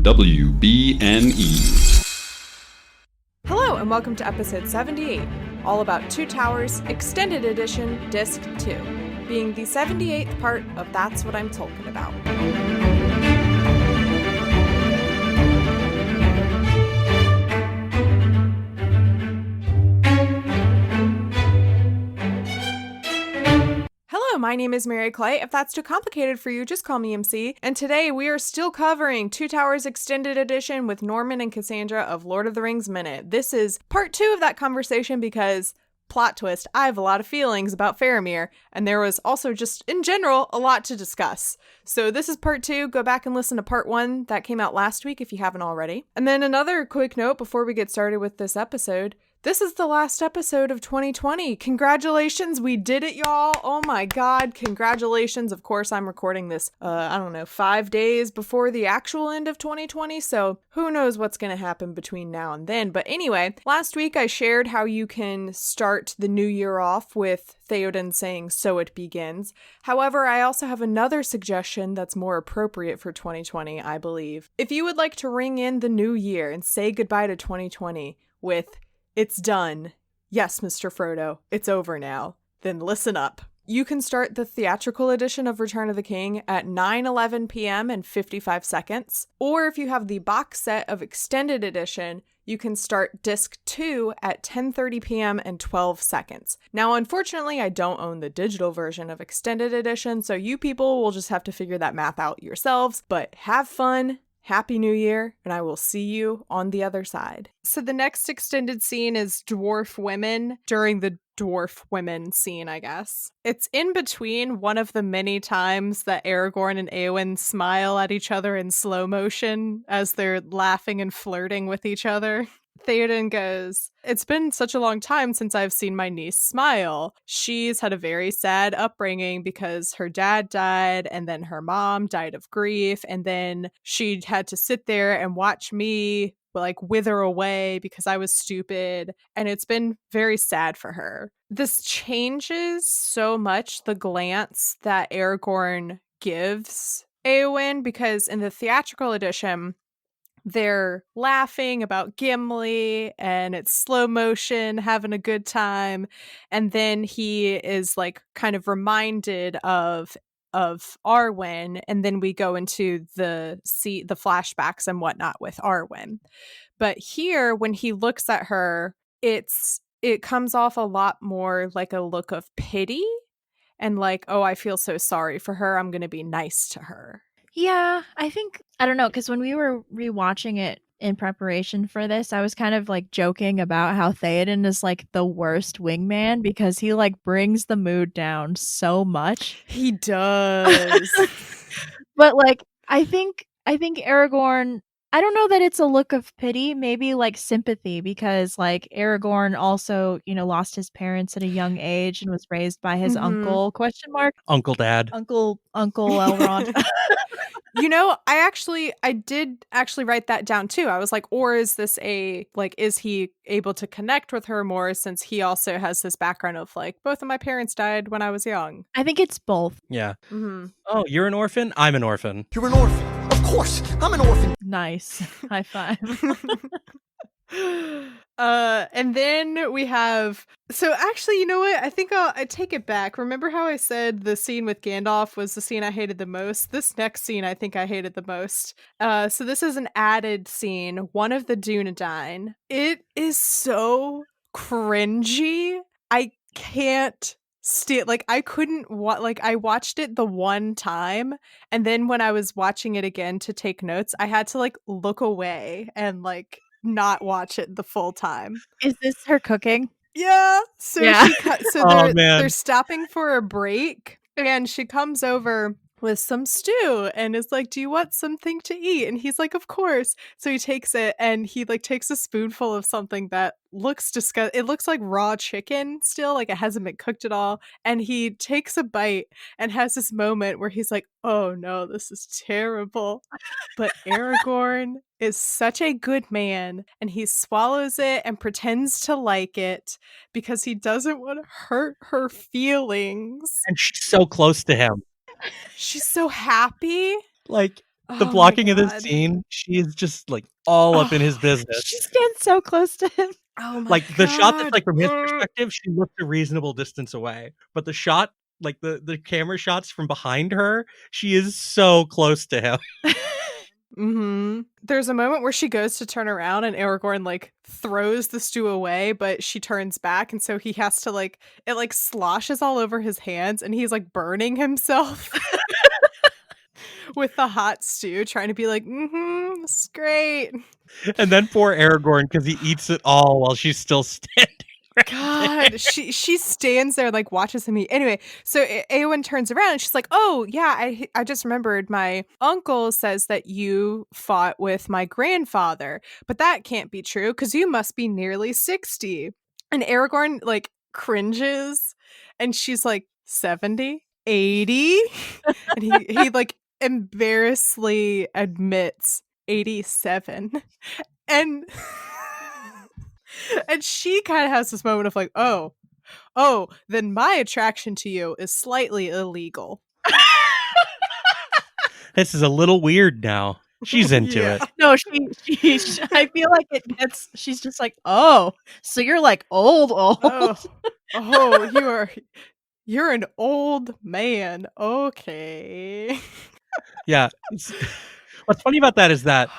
WBNE. Hello and welcome to episode 78, all about Two Towers Extended Edition Disc 2, being the 78th part of That's What I'm Talking About. Hello, my name is Mary Clay. If that's too complicated for you, just call me MC. And today we are still covering Two Towers Extended Edition with Norman and Cassandra of Lord of the Rings Minute. This is part 2 of that conversation because, plot twist, I have a lot of feelings about Faramir, and there was also just, in general, a lot to discuss. So this is part 2. Go back and listen to part 1 that came out last week if you haven't already. And then another quick note before we get started with this episode. This is the last episode of 2020. Congratulations, we did it, y'all. Oh my god, congratulations. Of course, I'm recording this, 5 days before the actual end of 2020, so who knows what's going to happen between now and then. But anyway, last week I shared how you can start the new year off with Theoden saying, "So it begins." However, I also have another suggestion that's more appropriate for 2020, I believe. If you would like to ring in the new year and say goodbye to 2020 with "It's done. Yes, Mr. Frodo, it's over now," then listen up. You can start the theatrical edition of Return of the King at 9:11 p.m. and 55 seconds. Or if you have the box set of Extended Edition, you can start Disc 2 at 10:30 p.m. and 12 seconds. Now, unfortunately, I don't own the digital version of Extended Edition, so you people will just have to figure that math out yourselves. But have fun. Happy New Year, and I will see you on the other side. So the next extended scene is dwarf women during the dwarf women scene, I guess. It's in between one of the many times that Aragorn and Arwen smile at each other in slow motion as they're laughing and flirting with each other. Theoden goes, "It's been such a long time since I've seen my niece smile. She's had a very sad upbringing because her dad died and then her mom died of grief, and then she had to sit there and watch me like wither away because I was stupid, and it's been very sad for her." This changes so much the glance that Aragorn gives Éowyn, because in the theatrical edition they're laughing about Gimli and it's slow motion, having a good time. And then he is like kind of reminded of Arwen. And then we go into the flashbacks and whatnot with Arwen. But here, when he looks at her, it comes off a lot more like a look of pity and like, oh, I feel so sorry for her. I'm going to be nice to her. Yeah, I don't know, because when we were rewatching it in preparation for this, I was kind of like joking about how Theoden is like the worst wingman because he like brings the mood down so much. He does. But like, I think Aragorn, I don't know that it's a look of pity, maybe like sympathy, because like Aragorn also, lost his parents at a young age and was raised by his uncle, ? Uncle Dad. Uncle Elrond. I did actually write that down too. I was like, or is this is he able to connect with her more since he also has this background of like, both of my parents died when I was young? I think it's both. Yeah. Mm-hmm. Oh, you're an orphan? I'm an orphan. You're an orphan. Of course, I'm an orphan. Nice. High five. And then we have, so actually, you know what? I think I take it back. Remember how I said the scene with Gandalf was the scene I hated the most? This next scene I think I hated the most. So this is an added scene, one of the Dunedain. It is so cringy. I can't I couldn't I watched it the one time, and then when I was watching it again to take notes, I had to like look away and like not watch it the full time. Is this her cooking? Yeah. So yeah. They're stopping for a break, and she comes over with some stew and is like, "Do you want something to eat?" And he's like, "Of course." So he takes it and he like takes a spoonful of something that looks disgusting. It looks like raw chicken still, like it hasn't been cooked at all. And he takes a bite and has this moment where he's like, "Oh no, this is terrible." But Aragorn is such a good man, and he swallows it and pretends to like it because he doesn't want to hurt her feelings. And she's so close to him. She's so happy. Like, The Oh my blocking of this God. scene, she is just like all up in his business. She stands so close to him. Oh my Like the shot that's God. like from his perspective, she looks a reasonable distance away. But the shot, like the camera shots from behind her, she is so close to him. There's a moment where she goes to turn around and Aragorn like throws the stew away, but she turns back, and so he has to like it like sloshes all over his hands, and he's like burning himself with the hot stew, trying to be like, it's great. And then poor Aragorn, because he eats it all while she's still standing. Right there. God, she stands there like watches him eat. Anyway, so Eowyn turns around and she's like, "Oh yeah, I just remembered my uncle says that you fought with my grandfather, but that can't be true because you must be nearly 60." And Aragorn like cringes, and she's like 70, 80, and he like embarrassingly admits 87, and. And she kind of has this moment of like, oh, then my attraction to you is slightly illegal. This is a little weird now. She's into Yeah. it. No, she I feel like she's just like, oh, so you're like old. You're an old man. Okay. Yeah. What's funny about that is that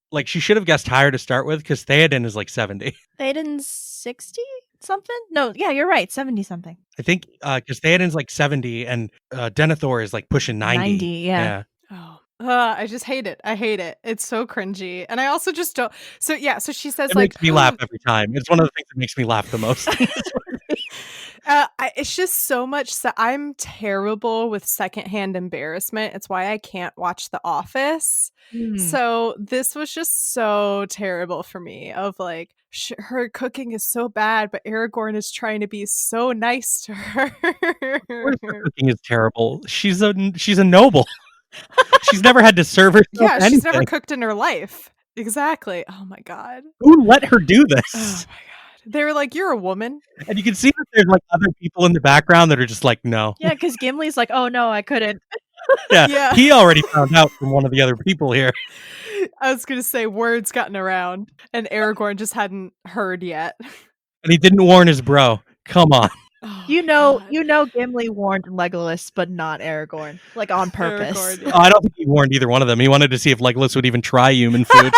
like she should have guessed higher to start with because Theoden is like 70. Theoden's 60 something? No, yeah, you're right, 70 something. I think because Theoden's like 70 and Denethor is like pushing 90. 90, yeah. Oh. I just hate it. I hate it. It's so cringy. And I also just don't. So yeah, so she says It like makes me laugh every time. It's one of the things that makes me laugh the most. it's just so much. So I'm terrible with secondhand embarrassment. It's why I can't watch The Office. So this was just so terrible for me of like her cooking is so bad, but Aragorn is trying to be so nice to her. Of course her cooking is terrible. She's a noble. She's never had to serve herself anything. She's never cooked in her life. Exactly. Oh my God. Who let her do this? Oh my God. They were like, you're a woman. And you can see that there's like other people in the background that are just like, no. Yeah, because Gimli's like, oh no, I couldn't. Yeah. He already found out from one of the other people here. I was going to say words gotten around and Aragorn just hadn't heard yet. And he didn't warn his bro. Come on. Oh, You know, God. Gimli warned Legolas, but not Aragorn, like on purpose. Aragorn, yeah. Oh, I don't think he warned either one of them. He wanted to see if Legolas would even try human food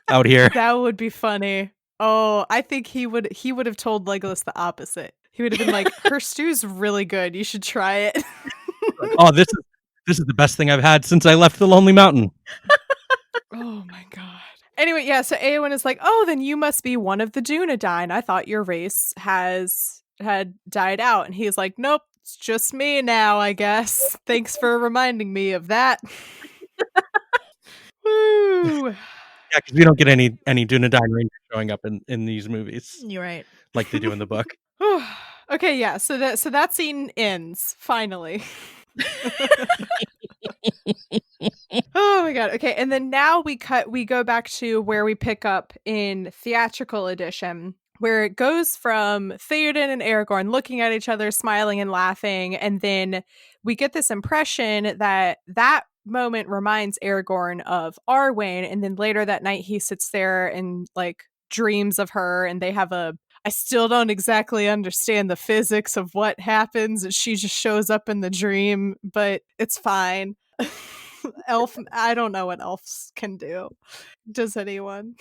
out here. That would be funny. Oh, I think he would have told Legolas the opposite. He would have been like, her stew's really good. You should try it. Oh, this is the best thing I've had since I left the Lonely Mountain. Oh my God. Anyway, yeah, so Eowyn is like, oh, then you must be one of the Dunedain. I thought your race had died out. And he's like, nope, it's just me now, I guess. Thanks for reminding me of that. Woo. Yeah, because we don't get any Dunedain Rangers showing up in these movies You're right. like they do in the book. Okay, yeah, so that scene ends, finally. Oh my God. Okay, and then now we go back to where we pick up in theatrical edition, where it goes from Theoden and Aragorn looking at each other, smiling and laughing, and then we get this impression that moment reminds Aragorn of Arwen, and then later that night he sits there and like dreams of her, and they have I still don't exactly understand the physics of what happens, and she just shows up in the dream, but it's fine. I don't know what elves can do. Does anyone?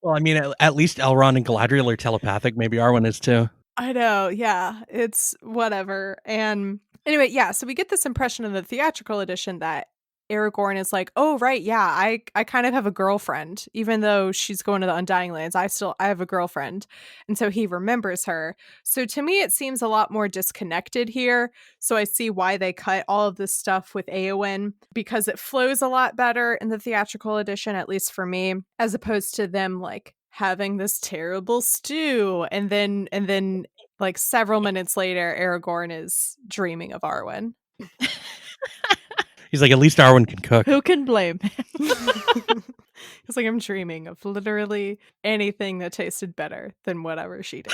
Well, I mean, at least Elrond and Galadriel are telepathic. Maybe Arwen is too. I know, yeah. It's whatever. And anyway, yeah, so we get this impression in the theatrical edition that Aragorn is like, oh, right, yeah, I kind of have a girlfriend. Even though she's going to the Undying Lands, I have a girlfriend. And so he remembers her. So to me, it seems a lot more disconnected here. So I see why they cut all of this stuff with Eowyn, because it flows a lot better in the theatrical edition, at least for me, as opposed to them like having this terrible stew. And then like several minutes later, Aragorn is dreaming of Arwen. He's like, at least Arwen can cook. Who can blame? It's like, I'm dreaming of literally anything that tasted better than whatever she did.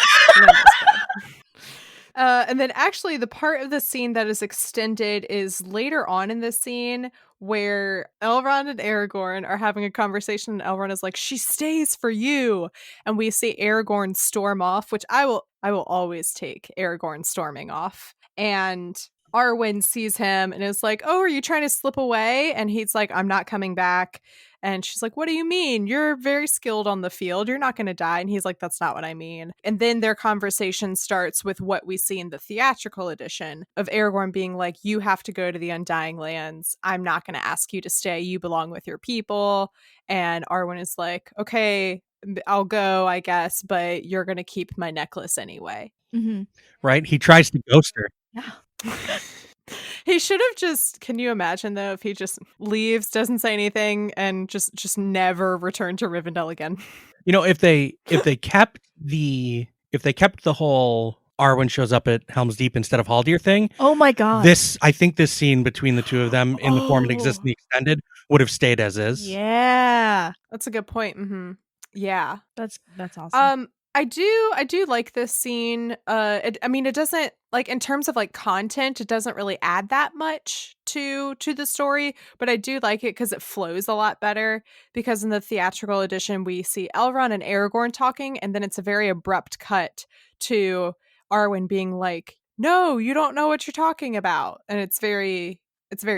And then actually the part of the scene that is extended is later on in the scene where Elrond and Aragorn are having a conversation, and Elrond is like, "She stays for you," and we see Aragorn storm off, which I will always take Aragorn storming off, and Arwen sees him and is like, "Oh, are you trying to slip away?" And he's like, "I'm not coming back." And she's like, "What do you mean? You're very skilled on the field. You're not going to die." And he's like, "That's not what I mean." And then their conversation starts with what we see in the theatrical edition of Aragorn being like, "You have to go to the Undying Lands. I'm not going to ask you to stay. You belong with your people." And Arwen is like, "Okay, I'll go, I guess, but you're going to keep my necklace anyway." Mm-hmm. Right? He tries to ghost her. Yeah. He should have just, can you imagine though, if he just leaves, doesn't say anything, and just never returned to Rivendell again? You know, if they kept the whole Arwen shows up at Helm's Deep instead of Haldir thing, Oh my god. I think this scene between the two of them in the form it exists in the extended would have stayed as is. Yeah. That's a good point. Mm-hmm. Yeah. That's awesome. I do like this scene. It doesn't, like, in terms of like content, it doesn't really add that much to the story, but I do like it because it flows a lot better. Because in the theatrical edition, we see Elrond and Aragorn talking, and then it's a very abrupt cut to Arwen being like, "No, you don't know what you're talking about," and it's very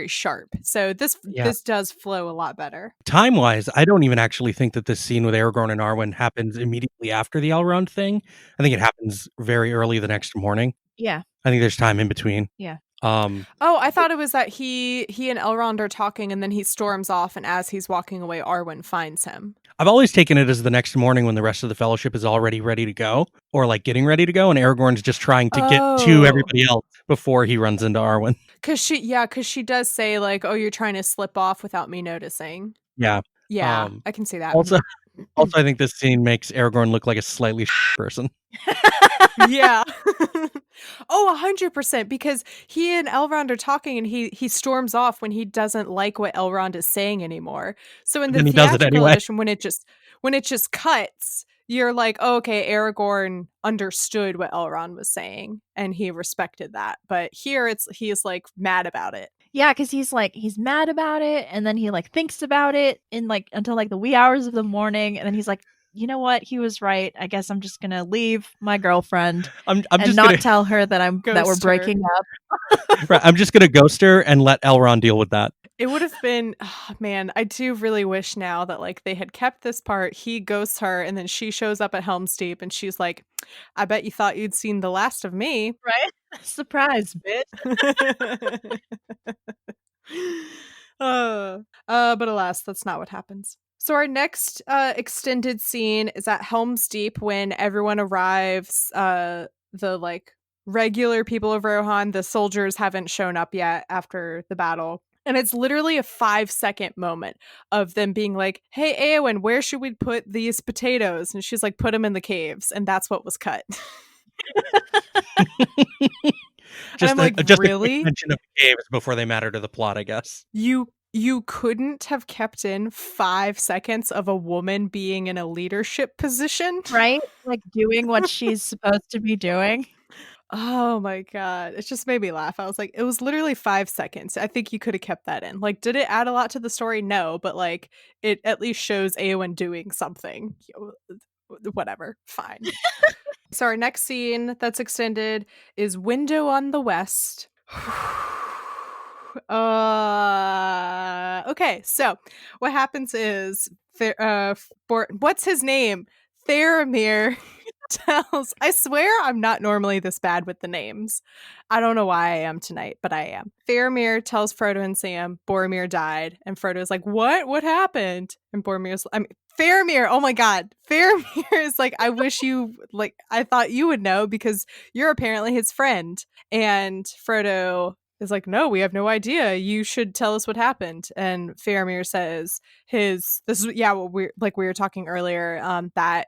sharp. So this does flow a lot better. Time-wise, I don't even actually think that this scene with Aragorn and Arwen happens immediately after the Elrond thing. I think it happens very early the next morning. Yeah. I think there's time in between. Yeah. I thought it was that he and Elrond are talking, and then he storms off, and as he's walking away, Arwen finds him. I've always taken it as the next morning when the rest of the Fellowship is already ready to go, or like getting ready to go, and Aragorn's just trying to get to everybody else before he runs into Arwen. Because she does say like, "Oh, you're trying to slip off without me noticing." Yeah. Yeah, I can see that. Also, I think this scene makes Aragorn look like a slightly person. Yeah. 100%, because he and Elrond are talking, and he storms off when he doesn't like what Elrond is saying anymore. So in the theatrical edition, when it just cuts, you're like, oh, okay, Aragorn understood what Elrond was saying and he respected that. But here he's like mad about it. Yeah, because he's mad about it, and then he like thinks about it in like until like the wee hours of the morning, and then he's like, you know what? He was right. I guess I'm just gonna leave my girlfriend and just not tell her that we're breaking up. Right, I'm just gonna ghost her and let Elrond deal with that. It would have been, man, I do really wish now that like they had kept this part. He ghosts her, and then she shows up at Helm's Deep, and she's like, "I bet you thought you'd seen the last of me." Right? Surprise, bitch. But alas, that's not what happens. So our next extended scene is at Helm's Deep when everyone arrives. The like regular people of Rohan, the soldiers haven't shown up yet after the battle. And it's literally a 5-second moment of them being like, "Hey, Eowyn, where should we put these potatoes?" And she's like, "Put them in the caves." And that's what was cut. Just really? A mention of the caves before they matter to the plot, I guess. You couldn't have kept in 5 seconds of a woman being in a leadership position? Right? Like doing what she's supposed to be doing. Oh my god. It just made me laugh. I was like, it was literally 5 seconds. I think you could have kept that in. Like, did it add a lot to the story? No, but like it at least shows Eowyn doing something. Whatever. Fine. So our next scene that's extended is Window on the West. Okay, so what happens is what's his name? Faramir tells, I swear I'm not normally this bad with the names. I don't know why I am tonight, but I am. Faramir tells Frodo and Sam Boromir died, and Frodo's like, what happened? And Faramir, oh my god, Faramir is like, I wish you, like, I thought you would know because you're apparently his friend. And Frodo is like, no, we have no idea. You should tell us what happened. And Faramir says what we were talking earlier, that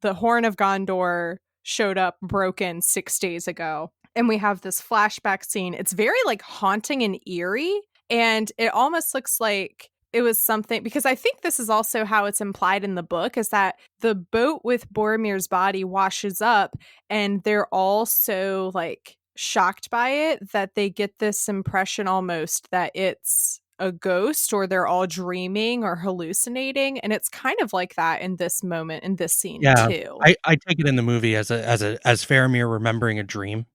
the Horn of Gondor showed up broken 6 days ago. And we have this flashback scene. It's very like haunting and eerie. And it almost looks like it was something, because I think this is also how it's implied in the book, is that the boat with Boromir's body washes up and they're all so like shocked by it that they get this impression almost that it's a ghost or they're all dreaming or hallucinating. And it's kind of like that in this moment, in this scene too. I take it in the movie as Faramir remembering a dream.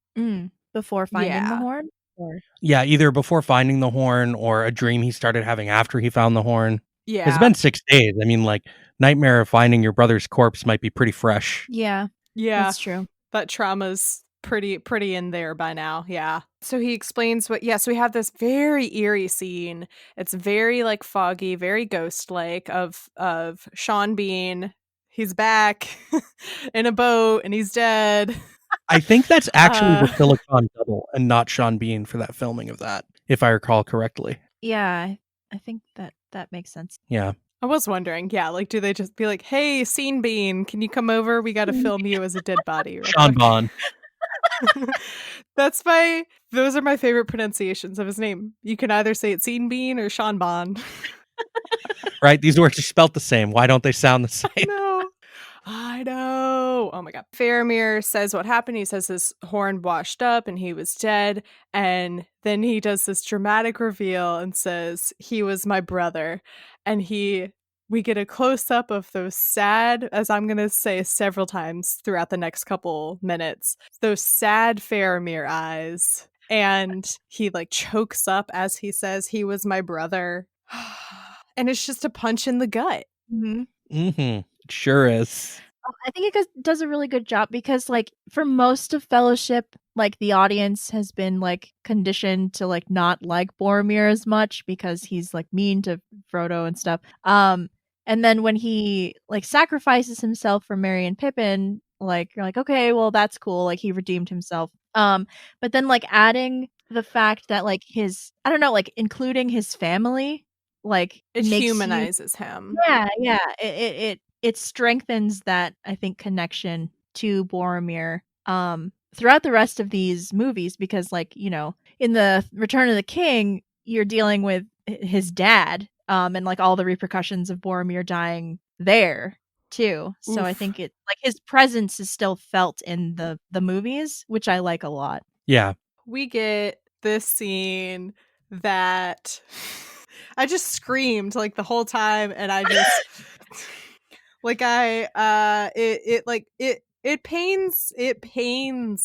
Before finding the Yeah. horn? Or Yeah, either before finding the horn or a dream he started having after he found the horn. Yeah. It's been 6 days. I mean, like, nightmare of finding your brother's corpse might be pretty fresh. yeah, Yeah. that's true. That trauma's pretty in there by now. Yeah. So he explains so we have this very eerie scene. It's very like foggy, very ghost-like of Sean Bean. He's back in a boat and he's dead. I think that's actually the Silicon double and not Sean Bean for that filming of that, if I recall correctly. Yeah, I think that makes sense. Yeah. I was wondering, like, do they just be like, "Hey, Scene Bean, can you come over? We got to film you as a dead body." Real Sean quick." Bond. Those are my favorite pronunciations of his name. You can either say it Scene Bean or Sean Bond. Right? These words are spelt the same. Why don't they sound the same? No. I know. Oh my god. Faramir says what happened. He says his horn washed up and he was dead. And then he does this dramatic reveal and says he was my brother. And we get a close up of those sad, as I'm going to say several times throughout the next couple minutes, those sad Faramir eyes. And he like chokes up as he says he was my brother. And it's just a punch in the gut. Mm-hmm. It sure is. I think it does a really good job because, like, for most of Fellowship, like, the audience has been, like, conditioned to, like, not like Boromir as much because he's, like, mean to Frodo and stuff. And then when he, like, sacrifices himself for Merry and Pippin, like, you're like, okay, well, that's cool. Like, he redeemed himself. But then, like, adding the fact that, like, I don't know, like, including his family, like, It makes humanizes him. Yeah. It strengthens that, I think, connection to Boromir throughout the rest of these movies because, like, you know, in the Return of the King, you're dealing with his dad and like all the repercussions of Boromir dying there too. So I think it like his presence is still felt in the movies, which I like a lot. Yeah. We get this scene that I just screamed like the whole time, and I just like it pains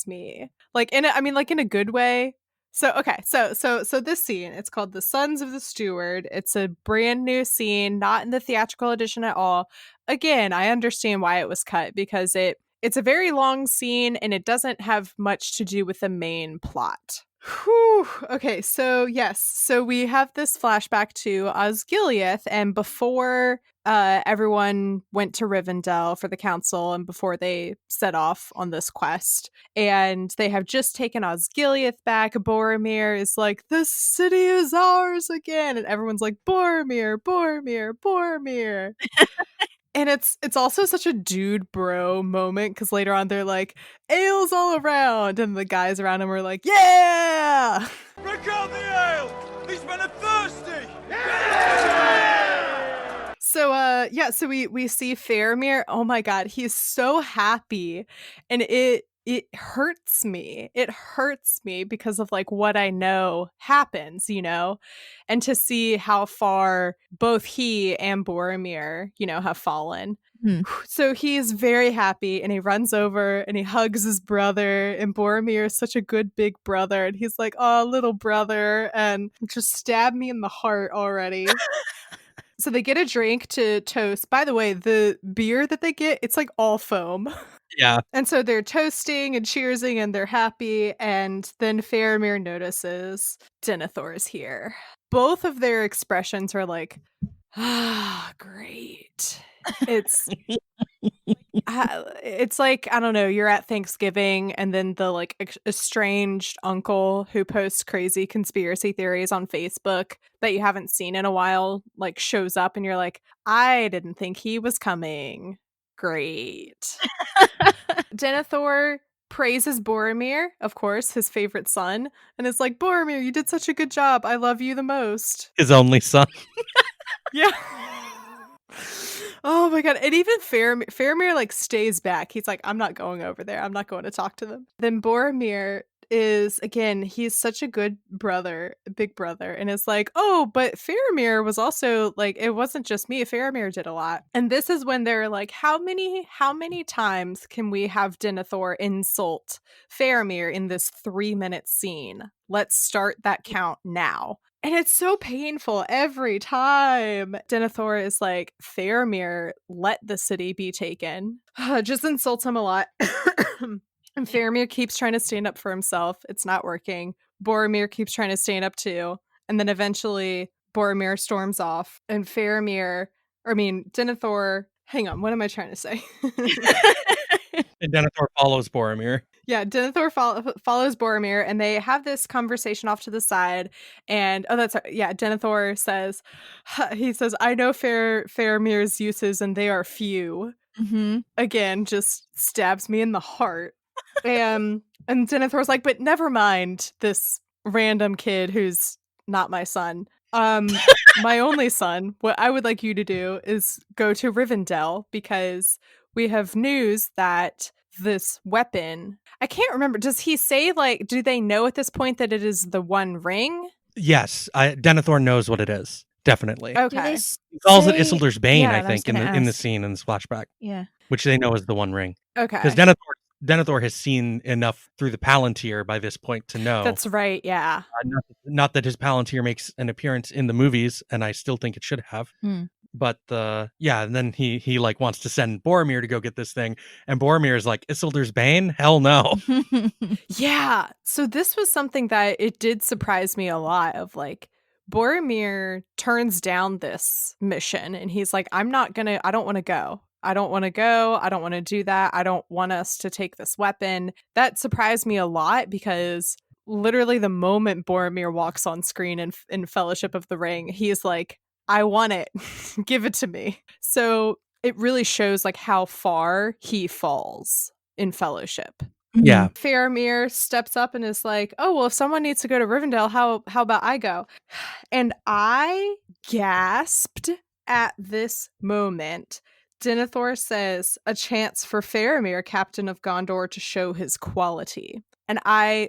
me, like in a good way. So okay, so this scene, it's called The Sons of the Steward. It's a brand new scene, not in the theatrical edition at all. Again, I understand why it was cut because it's a very long scene and it doesn't have much to do with the main plot. Whew. Okay, so yes, so we have this flashback to Osgiliath, and before everyone went to Rivendell for the council and before they set off on this quest, and they have just taken Osgiliath back. Boromir is like, "This city is ours again," and everyone's like, "Boromir, Boromir, Boromir." And it's also such a dude bro moment because later on they're like, "Ale's all around," and the guys around him are like, "Yeah!" Break out the ale! These men are thirsty! So we see Faramir. Oh my god, he's so happy, and it hurts me. It hurts me because of like what I know happens, you know, and to see how far both he and Boromir, you know, have fallen. So he's very happy and he runs over and he hugs his brother, and Boromir is such a good big brother, and he's like, "Oh, little brother," and just stabbed me in the heart already. So they get a drink to toast. By the way, the beer that they get, it's like all foam. Yeah. And so they're toasting and cheersing and they're happy. And then Faramir notices Denethor is here. Both of their expressions are like, "Ah, great." It's like, I don't know, you're at Thanksgiving and then the like estranged uncle who posts crazy conspiracy theories on Facebook that you haven't seen in a while like shows up and you're like, "I didn't think he was coming." Great. Denethor praises Boromir, of course, his favorite son, and is like, "Boromir, you did such a good job. I love you the most." His only son. Yeah. Oh my god. And even Faramir like stays back. He's like, "I'm not going over there. I'm not going to talk to them." Then Boromir is, again, he's such a good brother, big brother, and it's like, oh, but Faramir was also like, it wasn't just me. Faramir did a lot. And this is when they're like, how many times can we have Denethor insult Faramir in this 3-minute scene? Let's start that count now. And it's so painful every time. Denethor is like, Faramir, let the city be taken. Just insults him a lot. And Faramir keeps trying to stand up for himself. It's not working. Boromir keeps trying to stand up too. And then eventually Boromir storms off. And Denethor, hang on, what am I trying to say? And Denethor follows Boromir. Yeah, Denethor follows Boromir, and they have this conversation off to the side. And Denethor says, I know Faramir's uses, and they are few. Mm-hmm. Again, just stabs me in the heart. And Denethor's like, but never mind this random kid who's not my son. My only son. What I would like you to do is go to Rivendell, because we have news that this weapon, I can't remember. Does he say, like, do they know at this point that it is the One Ring? Yes, Denethor knows what it is. Definitely. Okay. He calls it Isildur's Bane, Yeah, I think, in the scene in this flashback. Yeah. Which they know is the One Ring. Okay. Because Denethor has seen enough through the Palantir by this point to know. That's right, yeah. Not that his Palantir makes an appearance in the movies, and I still think it should have. But and then he like wants to send Boromir to go get this thing, and Boromir is like, Isildur's Bane? Hell no. Yeah. So this was something that it did surprise me a lot, of like, Boromir turns down this mission and he's like, I don't want to go. I don't want to go. I don't want to do that. I don't want us to take this weapon. That surprised me a lot, because literally the moment Boromir walks on screen in Fellowship of the Ring, he's like, I want it. Give it to me. So it really shows like how far he falls in Fellowship. Yeah. Faramir steps up and is like, oh, well, if someone needs to go to Rivendell, how about I go? And I gasped at this moment. Denethor says, a chance for Faramir, captain of Gondor, to show his quality. And I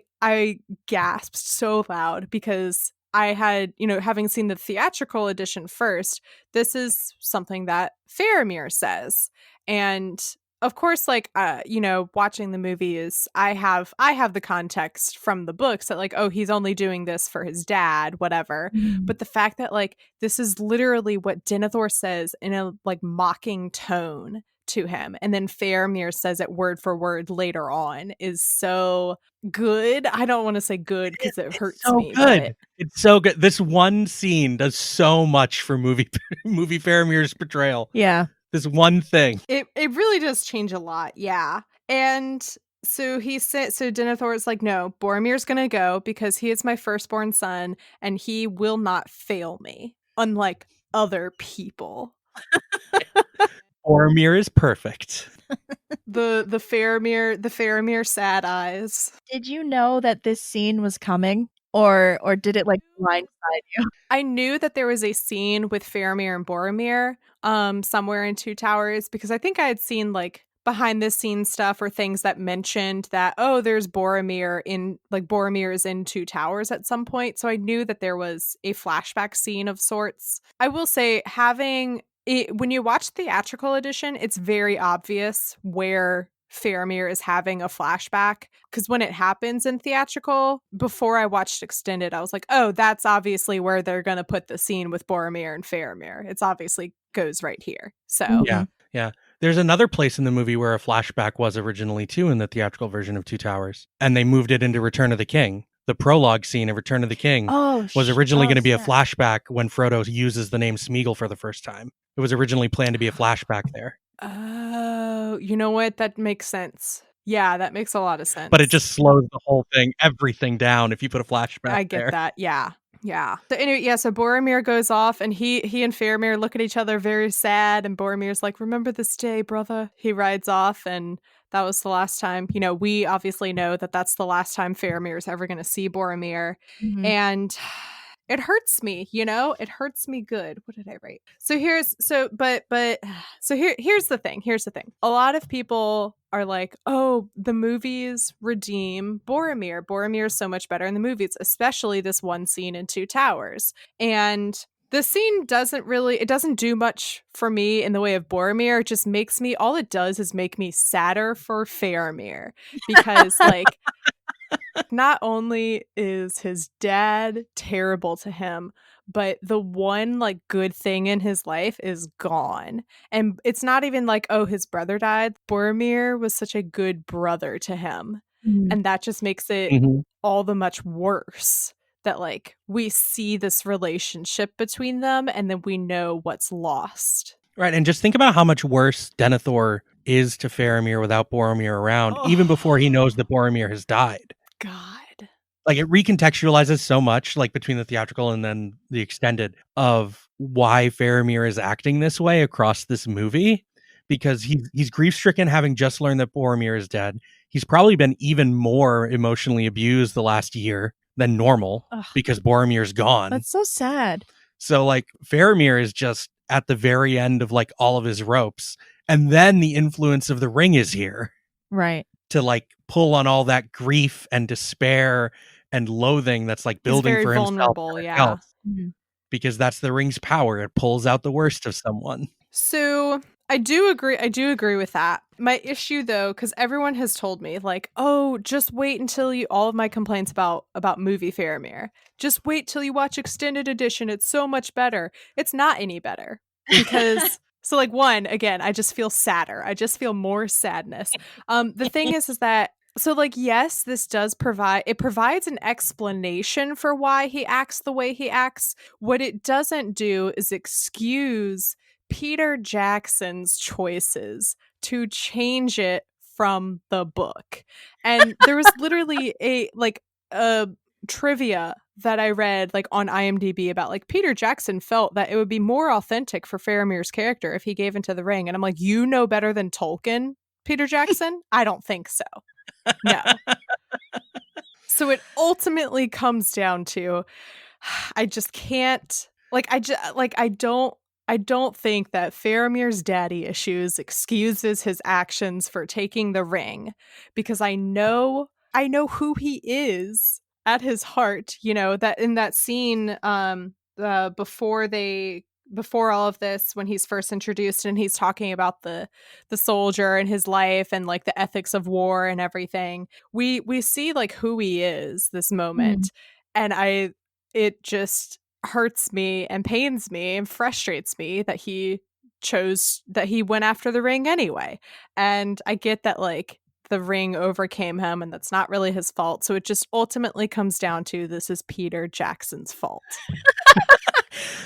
gasped so loud, because I had, having seen the theatrical edition first, this is something that Faramir says. And of course, like, watching the movie is, I have the context from the books that, like, oh, he's only doing this for his dad, whatever. But the fact that, like, this is literally what Denethor says in a, like, mocking tone to him, and then Faramir says it word for word later on, is so good. I don't want to say good because it hurts me. Good. It's so good. This one scene does so much for movie Faramir's portrayal. Yeah. This one thing. It really does change a lot. Yeah. And so Denethor is like, no, Boromir's gonna go because he is my firstborn son and he will not fail me, unlike other people. Boromir is perfect. The Faramir sad eyes. Did you know that this scene was coming? Or did it like blindside you? I knew that there was a scene with Faramir and Boromir somewhere in Two Towers, because I think I had seen like behind the scenes stuff or things that mentioned that, oh, there's Boromir is in Two Towers at some point. So I knew that there was a flashback scene of sorts. I will say, when you watch the theatrical edition, it's very obvious where Faramir is having a flashback, because when it happens in theatrical, before I watched extended, I was like, oh, that's obviously where they're going to put the scene with Boromir and Faramir. It's obviously goes right here. So yeah. There's another place in the movie where a flashback was originally too in the theatrical version of Two Towers, and they moved it into Return of the King. The prologue scene of Return of the King was originally going to be a flashback when Frodo uses the name Smeagol for the first time. It was originally planned to be a flashback there. Oh, you know what? That makes sense. Yeah, that makes a lot of sense. But it just slows the whole thing, everything down if you put a flashback I get there. that. Yeah. So anyway, so Boromir goes off and he and Faramir look at each other very sad, and Boromir's like, remember this day, brother. He rides off, and that was the last time, we obviously know that that's the last time Faramir is ever going to see Boromir. Mm-hmm. And it hurts me, it hurts me good. What did I write? So here's the thing. A lot of people are like, oh, the movies redeem Boromir. Boromir is so much better in the movies, especially this one scene in Two Towers. And the scene doesn't do much for me in the way of Boromir. It just all it does is make me sadder for Faramir. Because, like, not only is his dad terrible to him, but the one, like, good thing in his life is gone. And it's not even like, oh, his brother died. Boromir was such a good brother to him. Mm. And that just makes it all the much worse that, like, we see this relationship between them and then we know what's lost. Right, and just think about how much worse Denethor is to Faramir without Boromir around, even before he knows that Boromir has died. God. Like, it recontextualizes so much, like, between the theatrical and then the extended, of why Faramir is acting this way across this movie, because he's grief-stricken, having just learned that Boromir is dead. He's probably been even more emotionally abused the last year than normal because Boromir's gone. That's so sad. So, like, Faramir is just at the very end of, like, all of his ropes, and then the influence of the ring is here. Right. To, like, pull on all that grief and despair and loathing that's, like, building for himself. Yeah. Because that's the ring's power. It pulls out the worst of someone. So I do agree with that. My issue, though, because everyone has told me, like, oh, just wait until all of my complaints about movie Faramir. Just wait till you watch extended edition. It's so much better. It's not any better because. So, like, one, again, I just feel sadder. I just feel more sadness. The thing is that, so, like, yes, this provides an explanation for why he acts the way he acts. What it doesn't do is excuse Peter Jackson's choices to change it from the book. And there was literally a trivia that I read, like, on IMDb about, like, Peter Jackson felt that it would be more authentic for Faramir's character if he gave into the ring. And I'm like, you know better than Tolkien, Peter Jackson? I don't think so. No. So it ultimately comes down to, I just can't, I don't think that Faramir's daddy issues excuses his actions for taking the ring, because I know who he is at his heart, that in that scene before all of this, when he's first introduced and he's talking about the soldier and his life and, like, the ethics of war and everything, we see, like, who he is this moment. And it just hurts me and pains me and frustrates me that he went after the ring anyway. And I get that, like, the ring overcame him and that's not really his fault. So it just ultimately comes down to, this is Peter Jackson's fault.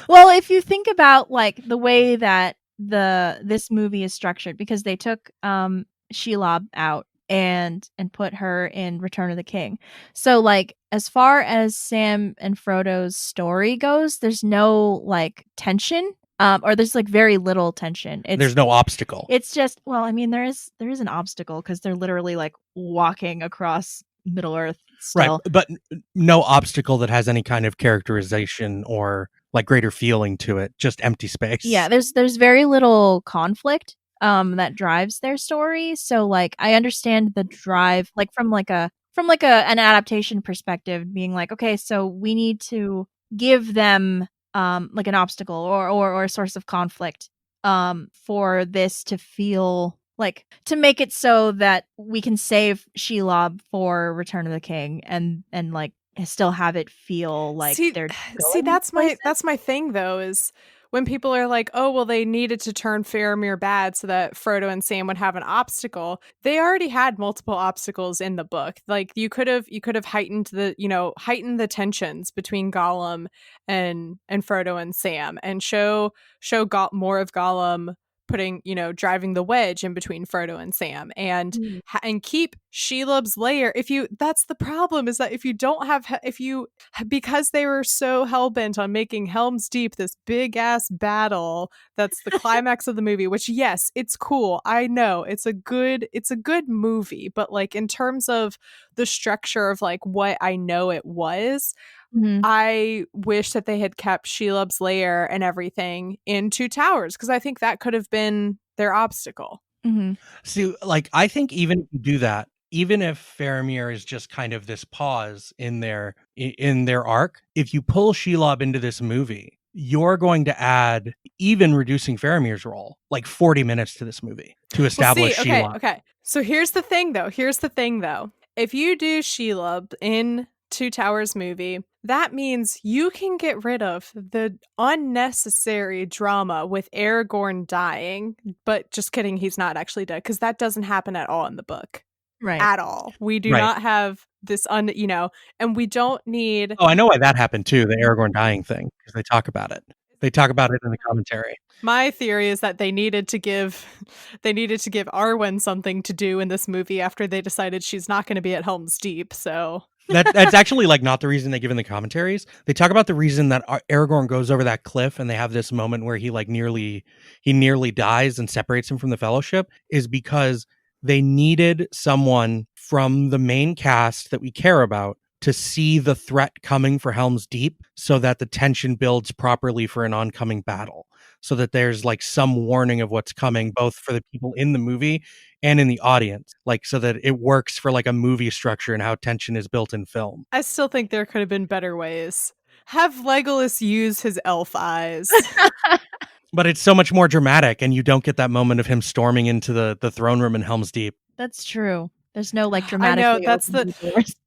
Well, if you think about, like, the way that this movie is structured, because they took Shelob out and put her in Return of the King. So, like, as far as Sam and Frodo's story goes, there's no, like, tension. Or there's, like, very little tension. There's no obstacle. It's just, well, I mean, there is an obstacle because they're literally, like, walking across Middle Earth still. Right, but no obstacle that has any kind of characterization or, like, greater feeling to it. Just empty space. Yeah, there's very little conflict that drives their story. So, like, I understand the drive, like, from an adaptation perspective, being like, okay, so we need to give them like, an obstacle or a source of conflict for this to feel, like, to make it so that we can save Shelob for Return of the King and like, still have it feel like they're that's my thing, though, is when people are like, oh, well, they needed to turn Faramir bad so that Frodo and Sam would have an obstacle. They already had multiple obstacles in the book. Like, you could have heightened the tensions between Gollum and Frodo and Sam, and show more of Gollum driving the wedge in between Frodo and Sam, and keep Shelob's lair. That's the problem, is that because they were so hell-bent on making Helm's Deep this big ass battle that's the climax of the movie, which, yes, it's cool. I know it's a good movie, but, like, in terms of the structure of like what I know it was. Mhm. I wish that they had kept Shelob's lair and everything in Two Towers, because I think that could have been their obstacle. Mhm. See, like, I think even if you do that, even if Faramir is just kind of this pause in their arc, if you pull Shelob into this movie, you're going to add, even reducing Faramir's role, like 40 minutes to this movie to establish Shelob. Okay. So here's the thing though. If you do Shelob in Two Towers movie, that means you can get rid of the unnecessary drama with Aragorn dying. But just kidding, he's not actually dead, because that doesn't happen at all in the book. Right. At all. We do Right. not have this and we don't need. Oh, I know why that happened too, the Aragorn dying thing, because they talk about it. They talk about it in the commentary. My theory is that they needed to give Arwen something to do in this movie after they decided she's not going to be at Helm's Deep. So that's actually like not the reason they give in the commentaries. They talk about the reason that Aragorn goes over that cliff and they have this moment where he nearly dies and separates him from the Fellowship, is because they needed someone from the main cast that we care about to see the threat coming for Helm's Deep, so that the tension builds properly for an oncoming battle, so that there's like some warning of what's coming, both for the people in the movie and in the audience, like, so that it works for like a movie structure and how tension is built in film. I still think there could have been better ways. Have Legolas use his elf eyes. But it's so much more dramatic, and you don't get that moment of him storming into the throne room in Helm's Deep. That's true. There's no like dramatic. I know, that's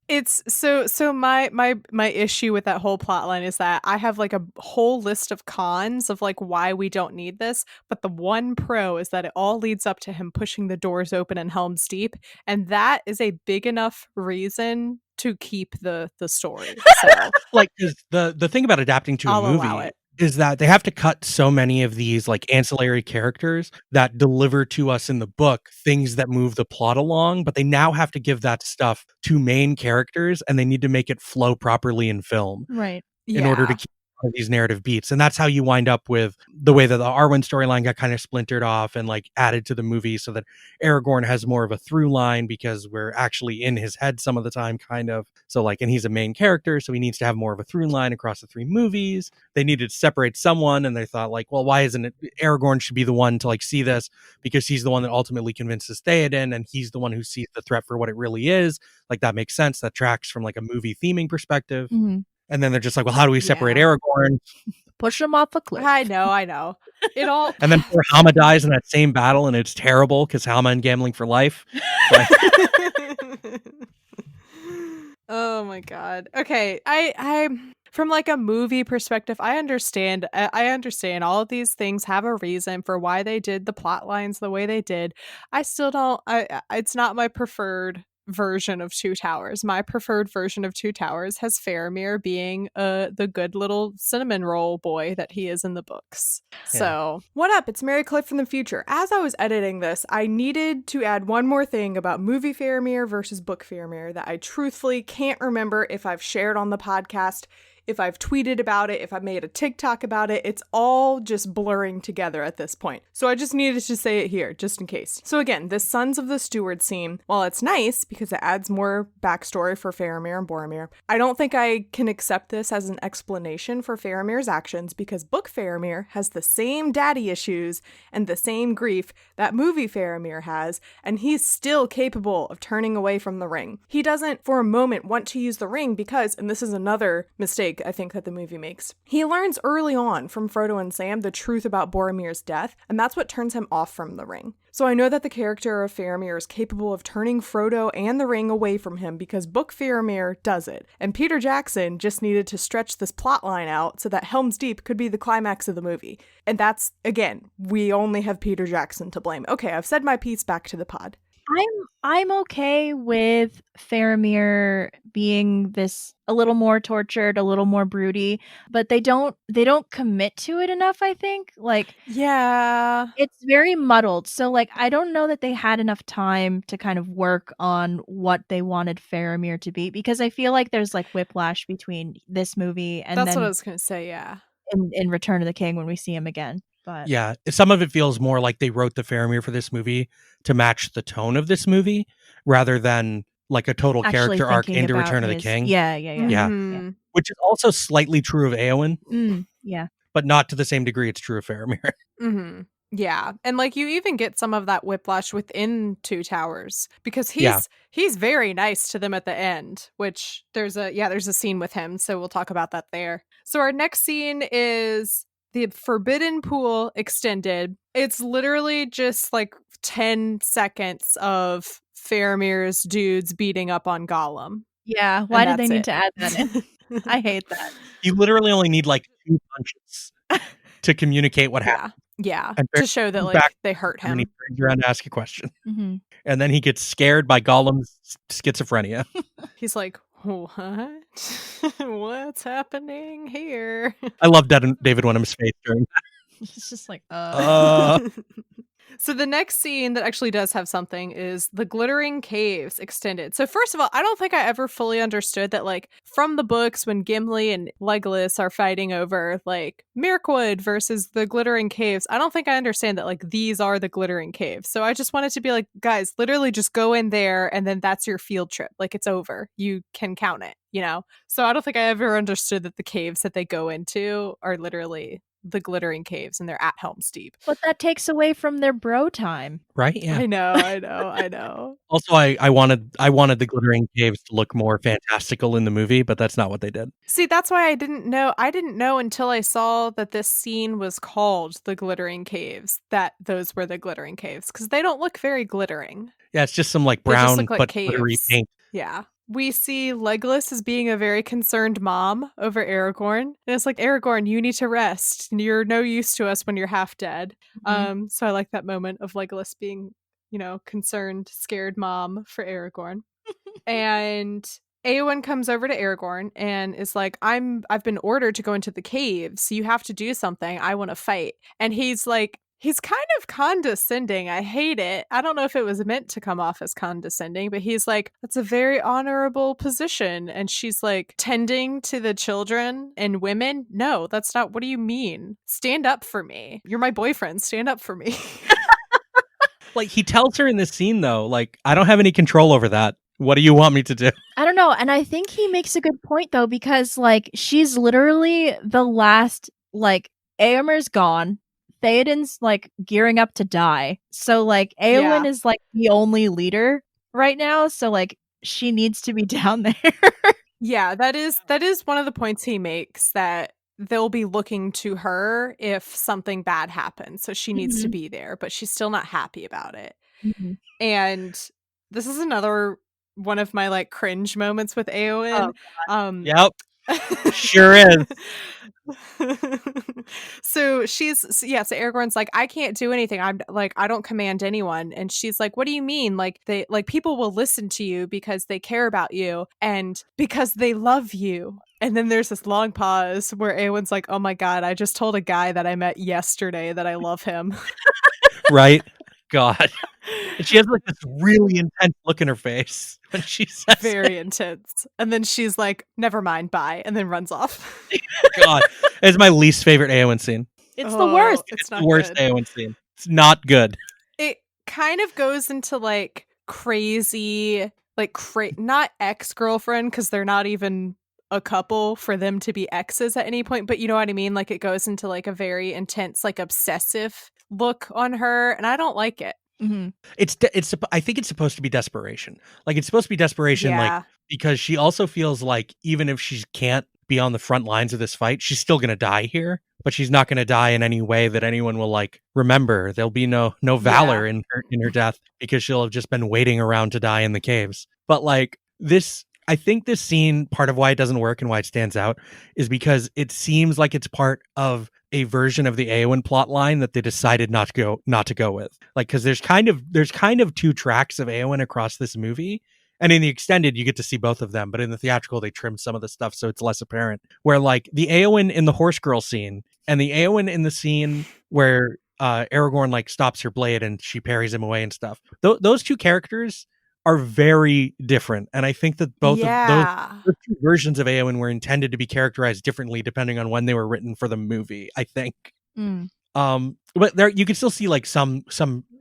it's so my issue with that whole plot line is that I have like a whole list of cons of like why we don't need this, but the one pro is that it all leads up to him pushing the doors open in Helm's Deep, and that is a big enough reason to keep the story. So like, 'cause the thing about adapting to I'll a allow movie it. is that they have to cut so many of these like ancillary characters that deliver to us in the book things that move the plot along, but they now have to give that stuff to main characters, and they need to make it flow properly in film, Right. in order to keep these narrative beats. And that's how you wind up with the way that the Arwen storyline got kind of splintered off and like added to the movie, so that Aragorn has more of a through line, because we're actually in his head some of the time, kind of. So like, and he's a main character, so he needs to have more of a through line across the three movies. They needed to separate someone, and they thought like, well, why isn't it Aragorn should be the one to like see this, because he's the one that ultimately convinces Theoden, and he's the one who sees the threat for what it really is. Like, that makes sense. That tracks from like a movie theming perspective. Mhm. And then they're just like, well, how do we separate Aragorn? Push him off a cliff. I know. It all And then poor Hama dies in that same battle, and it's terrible because Hama and gambling for life. Like, oh my god. Okay, I from like a movie perspective, I understand all of these things have a reason for why they did the plot lines the way they did. I still don't it's not my preferred version of Two Towers. My preferred version of Two Towers has Faramir being the good little cinnamon roll boy that he is in the books. So, what up? It's Mary Cliff from the future. As I was editing this, I needed to add one more thing about movie Faramir versus book Faramir that I truthfully can't remember if I've shared on the podcast, if I've tweeted about it, if I made a TikTok about it. It's all just blurring together at this point. So I just needed to say it here, just in case. So again, this Sons of the Steward scene, while it's nice because it adds more backstory for Faramir and Boromir, I don't think I can accept this as an explanation for Faramir's actions, because book Faramir has the same daddy issues and the same grief that movie Faramir has, and he's still capable of turning away from the ring. He doesn't for a moment want to use the ring because, and this is another mistake I think that the movie makes, he learns early on from Frodo and Sam the truth about Boromir's death, and that's what turns him off from the ring. So I know that the character of Faramir is capable of turning Frodo and the ring away from him because book Faramir does it, and Peter Jackson just needed to stretch this plot line out so that Helm's Deep could be the climax of the movie. And that's, again, we only have Peter Jackson to blame. Okay, I've said my piece, back to the pod. I'm okay with Faramir being this a little more tortured, a little more broody, but they don't commit to it enough, I think. Like, yeah, it's very muddled. So like, I don't know that they had enough time to kind of work on what they wanted Faramir to be, because I feel like there's like whiplash between this movie and that's then what I was going to say, yeah. in Return of the King when we see him again. But yeah, some of it feels more like they wrote the Faramir for this movie to match the tone of this movie, rather than like a total Actually character arc thinking into about Return of the his- King. Yeah. Mhm. Which is also slightly true of Éowyn, Yeah. but not to the same degree it's true of Faramir. Mhm. Yeah. And like you even get some of that whiplash within Two Towers because Yeah. he's very nice to them at the end, which there's a scene with him, so we'll talk about that there. So our next scene is the Forbidden Pool extended. It's literally just like 10 seconds of Faramir's dudes beating up on Gollum. Yeah. Why did they that's need it. to add that in? I hate that. You literally only need like 2 punches to communicate what happened. Yeah. And To show that comes like back they hurt and then he him. turns around to ask a question. Mm-hmm. And then he gets scared by Gollum's schizophrenia. He's like, what? What's happening here? I love David Wenham's face during He's just like, So the next scene that actually does have something is the Glittering Caves extended. So first of all, I don't think I ever fully understood that, like, from the books when Gimli and Legolas are fighting over, like, Mirkwood versus the Glittering Caves, I don't think I understand that, like, these are the Glittering Caves. So I just wanted to be like, guys, literally just go in there and then that's your field trip. Like, it's over. You can count it, you know? So I don't think I ever understood that the caves that they go into are literally the Glittering Caves and they're at Helm's Deep. but that takes away from their bro time. right? Yeah. I know. Also, I wanted the Glittering Caves to look more fantastical in the movie, but that's not what they did. See, that's why I didn't know. I didn't know until I saw that this scene was called the Glittering Caves, that those were the Glittering Caves, because they don't look very glittering. Yeah, it's just some like They just brown look like but glittery caves. paint. Yeah. We see Legolas as being a very concerned mom over Aragorn. And it's like, Aragorn, you need to rest. You're no use to us when you're half dead. Mm-hmm. So I like that moment of Legolas being, concerned, scared mom for Aragorn. And Éowyn comes over to Aragorn and is like, I've been ordered to go into the caves. You have to do something. I want to fight. And he's like, he's kind of condescending. I hate it. I don't know if it was meant to come off as condescending, but he's like, that's a very honorable position. And she's like, tending to the children and women? No, that's not. What do you mean? Stand up for me. You're my boyfriend. Stand up for me. Like, he tells her in this scene, though, like, I don't have any control over that. What do you want me to do? I don't know. And I think he makes a good point, though, because, like, she's literally the last, like, Éomer's gone. Theoden's, like, gearing up to die. So, like, Éowyn is, like, the only leader right now. So, like, she needs to be down there. Yeah, that is one of the points he makes, that they'll be looking to her if something bad happens. So she needs to be there, but she's still not happy about it. Mm-hmm. And this is another one of my like cringe moments with Éowyn. Yep. Sure is. So Aragorn's like, I can't do anything. I'm like, I don't command anyone. And she's like, what do you mean? Like, people will listen to you because they care about you and because they love you. And then there's this long pause where Éowyn's like, oh my God, I just told a guy that I met yesterday that I love him. Right? God. And she has like this really intense look in her face when she says very intense. And then she's like, never mind, bye, and then runs off. God. It's my least favorite Éowyn scene. It's the worst. It's the worst good. Éowyn scene. It's not good. It kind of goes into like crazy, like not ex-girlfriend, because they're not even a couple for them to be exes at any point, but you know what I mean? Like, it goes into like a very intense, like obsessive look on her, and I don't like it. Mm-hmm. I think it's supposed to be desperation. Like, it's supposed to be desperation, like, because she also feels like even if she can't be on the front lines of this fight, she's still gonna die here, but she's not gonna die in any way that anyone will like remember. There'll be no valor in her death because she'll have just been waiting around to die in the caves. But like this, I think this scene, part of why it doesn't work and why it stands out is because it seems like it's part of a version of the Éowyn plot line that they decided not to go with. Like, because there's kind of 2 tracks of Éowyn across this movie. And in the extended, you get to see both of them. But in the theatrical, they trimmed some of the stuff so it's less apparent. Where like the Éowyn in the horse girl scene and the Éowyn in the scene where Aragorn like stops her blade and she parries him away and stuff. Those 2 characters are very different. And I think that both of those 2 versions of Éowyn were intended to be characterized differently depending on when they were written for the movie, I think. But there you can still see like some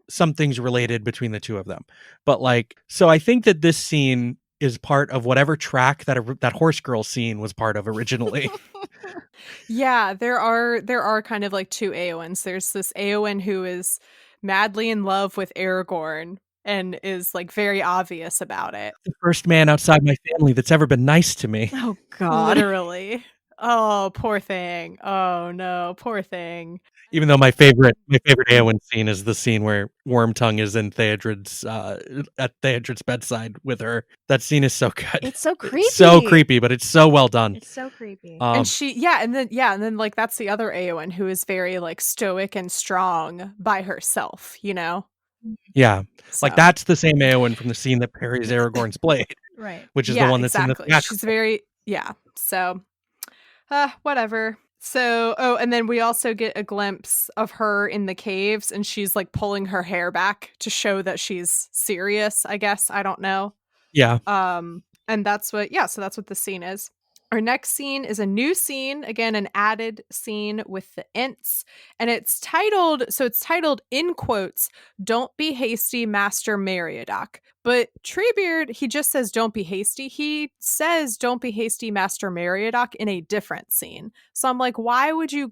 some things related between the two of them. But like, so I think that this scene is part of whatever track that horse girl scene was part of originally. Yeah, there are kind of like two Eowens. There's this Eowyn who is madly in love with Aragorn and is like very obvious about it. The first man outside my family that's ever been nice to me. Oh God. Literally. Oh, poor thing. Oh no, poor thing. Even though my favorite Eowyn scene is the scene where Wormtongue is in Theodred's at Theodred's bedside with her. That scene is so good. It's so creepy. It's so creepy, but it's so well done. It's so creepy. And then like that's the other Eowyn who is very like stoic and strong by herself, you know? Yeah. So. Like that's the same Eowyn from the scene that parries Aragorn's blade. Right. Which is the one that's in the theatrical. She's very so whatever. So, and then we also get a glimpse of her in the caves and she's like pulling her hair back to show that she's serious, I guess. I don't know. Yeah. And that's what the scene is. Our next scene is a new scene, again, an added scene with the Ents, and it's titled in quotes, "Don't be hasty, Master Meriadoc." But Treebeard, he just says, "Don't be hasty." He says, "Don't be hasty, Master Meriadoc" in a different scene. So I'm like, why would you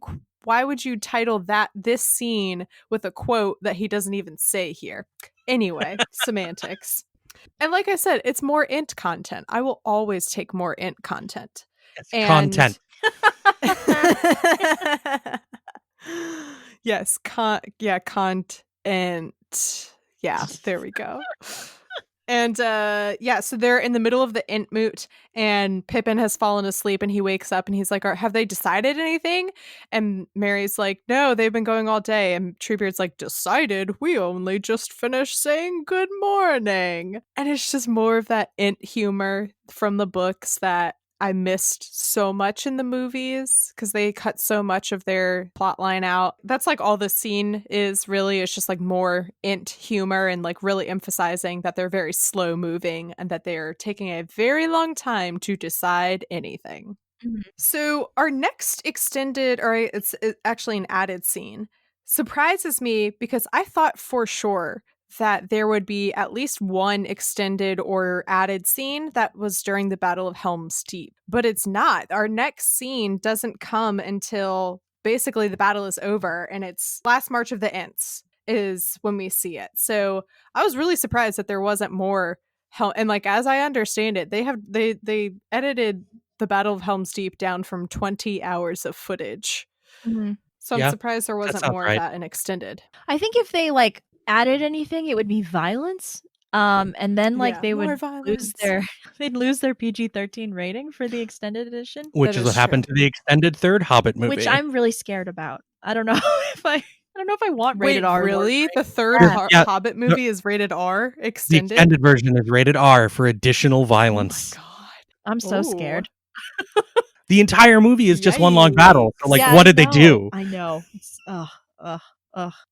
title this scene with a quote that he doesn't even say here? Anyway, semantics. And like I said, it's more int content. I will always take more int content. It's content. Yes, content. Yeah, there we go. And so they're in the middle of the Entmoot, and Pippin has fallen asleep, and he wakes up, and he's like, have they decided anything? And Mary's like, no, they've been going all day. And Treebeard's like, decided? We only just finished saying good morning. And it's just more of that Ent humor from the books that I missed so much in the movies because they cut so much of their plot line out. That's like all the scene is really. It's just like more Ent humor and like really emphasizing that they're very slow moving and that they're taking a very long time to decide anything. Mm-hmm. So our next extended, or it's actually an added scene, surprises me because I thought for sure that there would be at least one extended or added scene that was during the Battle of Helm's Deep. But it's not. Our next scene doesn't come until basically the battle is over, and it's last March of the Ents is when we see it. So I was really surprised that there wasn't more. And like, as I understand it, they edited the Battle of Helm's Deep down from 20 hours of footage. Mm-hmm. So I'm surprised there wasn't more of that in extended. I think if they like added anything, it would be violence. And then like they would lose their PG-13 rating for the extended edition, which is what happened to the extended third Hobbit movie, which I'm really scared about. I don't know if I want rated R. Really? The third Hobbit movie is rated R extended? The extended version is rated R for additional violence. Oh my god. I'm so scared. The entire movie is just one long battle. So like, what did they do? I know. It's,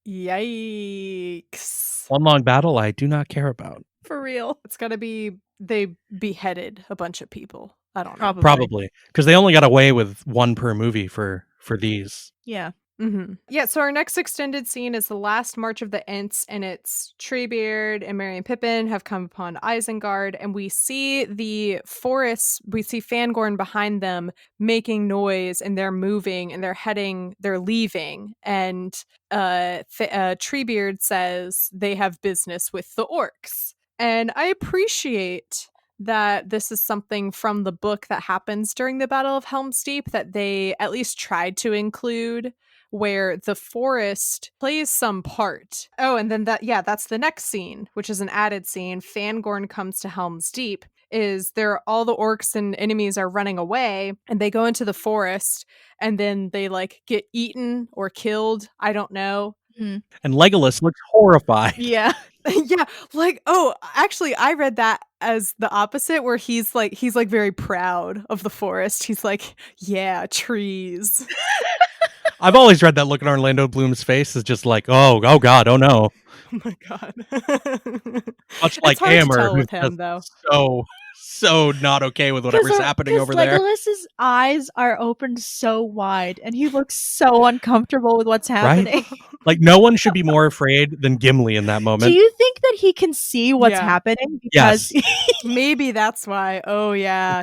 Yikes. One long battle I do not care about. For real. It's gotta be they beheaded a bunch of people. I don't know. Probably. Because they only got away with one per movie for these. Yeah. Mm-hmm. Yeah, so our next extended scene is the last March of the Ents, and it's Treebeard and Merry and Pippin have come upon Isengard, and we see the forests, we see Fangorn behind them making noise, and they're moving, and they're leaving, and Treebeard says they have business with the orcs. And I appreciate that this is something from the book that happens during the Battle of Helm's Deep that they at least tried to include, where the forest plays some part. Oh, and then that's the next scene, which is an added scene. Fangorn comes to Helm's Deep. All the orcs and enemies are running away, and they go into the forest, and then they like get eaten or killed. I don't know. Mm-hmm. And Legolas looks horrified. Yeah. Yeah, like, oh, actually, I read that as the opposite, where he's very proud of the forest. He's like, yeah, trees. I've always read that look in Orlando Bloom's face is just like, oh god, oh no. Oh my god. Much like Hammer, with him, though. so not okay with whatever's happening over there. Legolas's eyes are opened so wide, and he looks so uncomfortable with what's happening. Right? Like, no one should be more afraid than Gimli in that moment. Do you think that he can see what's happening? Because maybe that's why. Oh, yeah.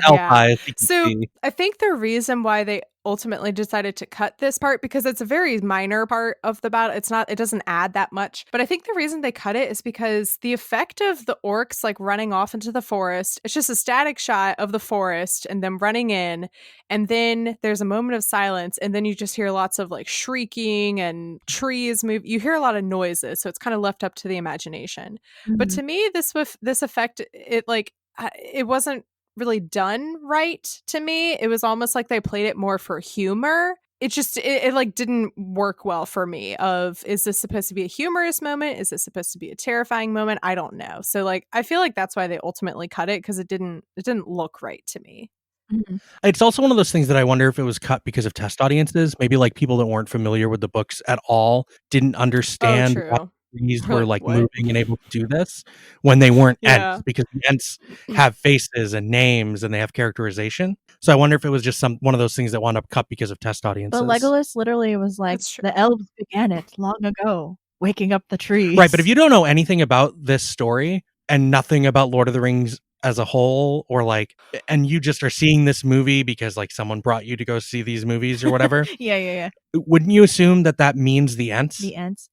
So I think the reason why they ultimately decided to cut this part, because it's a very minor part of the battle. It doesn't add that much. But I think the reason they cut it is because the effect of the orcs like running off into the forest, it's just a static shot of the forest and them running in. And then there's a moment of silence. And then you just hear lots of like shrieking and trees move. You hear a lot of noises. So it's kind of left up to the imagination. Mm-hmm. But to me, this effect, it wasn't really done right to me. It was almost like they played it more for humor. It like didn't work well for me. Is this supposed to be a humorous moment? Is this supposed to be a terrifying moment? I don't know. So like I feel like that's why they ultimately cut it, because it didn't look right to me. Mm-hmm. It's also one of those things that I wonder if it was cut because of test audiences. Maybe like people that weren't familiar with the books at all didn't understand why trees were like moving and able to do this when they weren't Ents, because the Ents have faces and names and they have characterization. So I wonder if it was just one of those things that wound up cut because of test audiences. But Legolas literally was like, the elves began it long ago, waking up the trees. Right, but if you don't know anything about this story and nothing about Lord of the Rings as a whole, or like, and you just are seeing this movie because like someone brought you to go see these movies or whatever. Yeah. Wouldn't you assume that means the Ents? The Ents.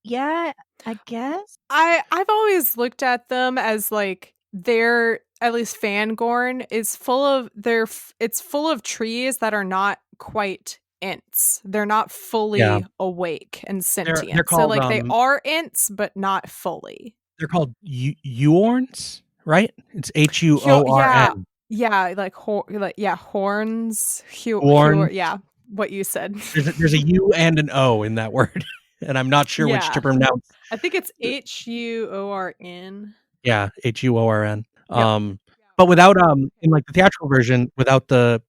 Yeah, I guess. I've always looked at them as like they're, at least Fangorn is full of trees that are not quite Ents. They're not fully awake and sentient. They're called, so like they are Ents, but not fully. They're called Huorns, right? It's Huorn. Yeah, like horns. Horn. Yeah, what you said. There's a U and an O in that word. And I'm not sure which to pronounce. I think it's Huorn. Yeah, Huorn. But without in like the theatrical version, without the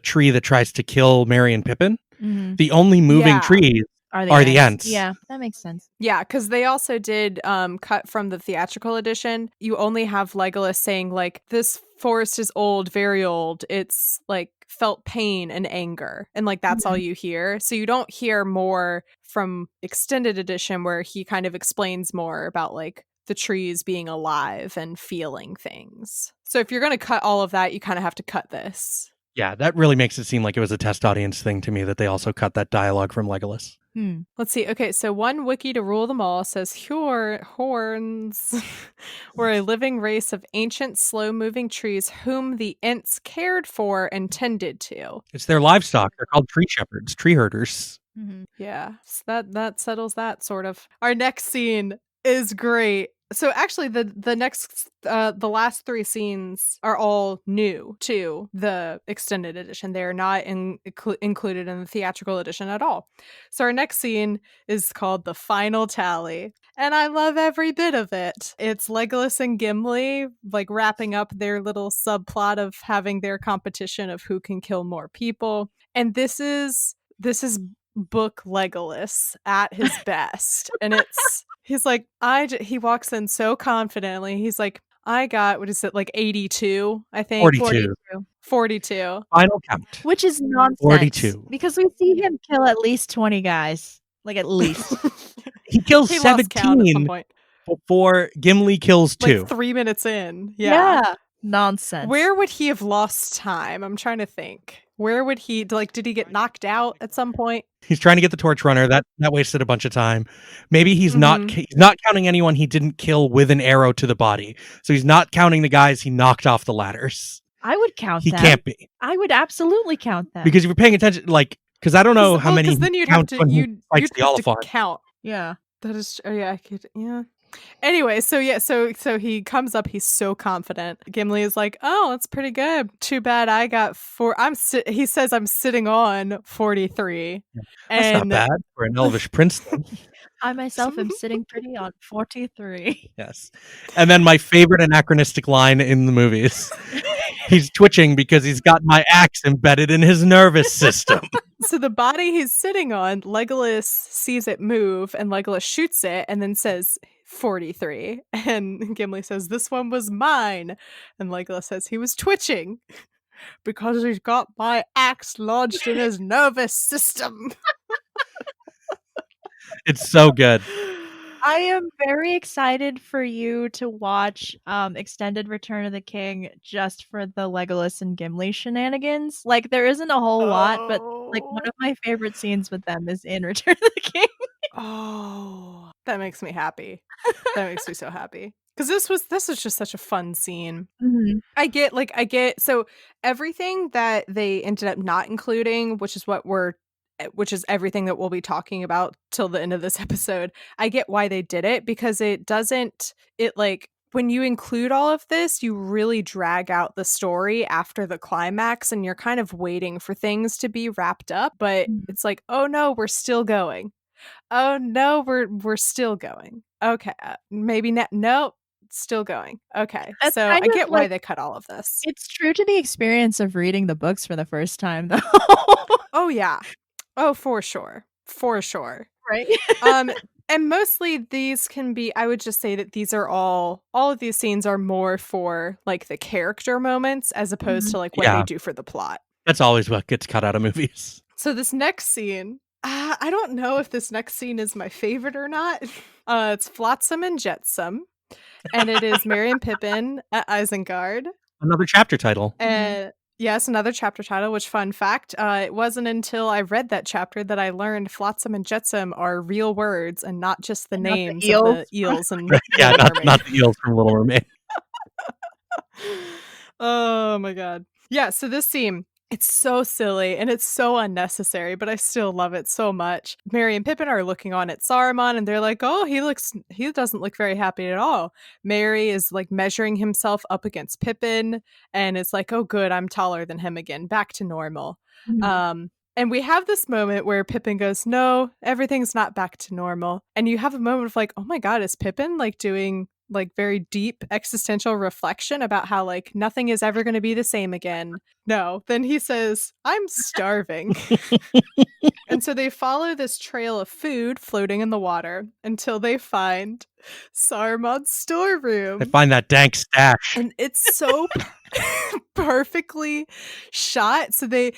tree that tries to kill Merry and Pippin, the only moving trees are the Ents. Yeah, that makes sense. Yeah, because they also did cut from the theatrical edition. You only have Legolas saying like, "This forest is old, very old. It's like felt pain and anger," and like that's all you hear. So you don't hear more from extended edition where he kind of explains more about like the trees being alive and feeling things. So if you're going to cut all of that, you kind of have to cut this. Yeah, that really makes it seem like it was a test audience thing to me that they also cut that dialogue from Legolas. Let's see. Okay, so one wiki to rule them all says horns were a living race of ancient, slow-moving trees whom the Ents cared for and tended to. It's their livestock. They're called tree shepherds, tree herders. Mm-hmm. Yeah, so that settles that sort of. Our next scene is great. So actually the last three scenes are all new to the extended edition. They're not included in the theatrical edition at all. So our next scene is called The Final Tally. And I love every bit of it. It's Legolas and Gimli like wrapping up their little subplot of having their competition of who can kill more people. And this is book Legolas at his best. And he's like, he walks in so confidently. He's like, I got, what is it, like 82, I think? 42. Final count. Which is nonsense. 42. Because we see him kill at least 20 guys. Like, at least. He kills 17 before Gimli kills 2. Like 3 minutes in. Yeah. Nonsense. Where would he have lost time? I'm trying to think. Where would he, like, did he get knocked out at some point? He's trying to get the torch runner. That wasted a bunch of time. Maybe he's not counting anyone he didn't kill with an arrow to the body. So he's not counting the guys he knocked off the ladders. I would count them. He can't be. I would absolutely count them. Because if you're paying attention, like, because I don't know how many. Then you'd have to count. Yeah. That is, Anyway, so he comes up, he's so confident. Gimli is like, "Oh, that's pretty good. Too bad I got he says I'm sitting on 43. That's not bad for an elvish prince. I myself am sitting pretty on 43. Yes. And then my favorite anachronistic line in the movies. He's twitching because he's got my axe embedded in his nervous system. So the body he's sitting on, Legolas sees it move and Legolas shoots it and then says, 43. And Gimli says, this one was mine. And Legolas says, he was twitching because he's got my axe lodged in his nervous system. It's so good. I am very excited for you to watch Extended Return of the King just for the Legolas and Gimli shenanigans. Like, there isn't a whole lot, but like one of my favorite scenes with them is in Return of the King. Oh, that makes me happy. That makes me so happy. Because this was just such a fun scene. Mm-hmm. I get so everything that they ended up not including, which is everything that we'll be talking about till the end of this episode. I get why they did it, because when you include all of this, you really drag out the story after the climax, and you're kind of waiting for things to be wrapped up, but it's like, oh no, we're still going. Oh no, we're still going. Okay, maybe not. Nope, still going. Okay, That's so kind I of get why like- they cut all of this. It's true to the experience of reading the books for the first time, though. Oh yeah. Oh, for sure. For sure. Right? And mostly these can be, I would just say that these are all of these scenes are more for like the character moments as opposed to like what they do for the plot. That's always what gets cut out of movies. So this next scene, I don't know if this next scene is my favorite or not. It's Flotsam and Jetsam, and it is Merry and Pippin at Isengard. Another chapter title. Yes, another chapter title, which, fun fact, it wasn't until I read that chapter that I learned Flotsam and Jetsam are real words and not just the names of the eels and yeah, not the eels from Little Mermaid. Oh my god. Yeah, so this scene, it's so silly and it's so unnecessary, but I still love it so much. Merry and Pippin are looking on at Saruman and they're like, oh, he doesn't look very happy at all. Merry is like measuring himself up against Pippin and it's like, oh good, I'm taller than him again, back to normal. Mm-hmm. And we have this moment where Pippin goes, no, everything's not back to normal. And you have a moment of like, oh my god, is Pippin like doing like very deep existential reflection about how like nothing is ever going to be the same again? No. Then he says, I'm starving. And so they follow this trail of food floating in the water until they find Saruman's storeroom. They find that dank stash. And it's so perfectly shot. So the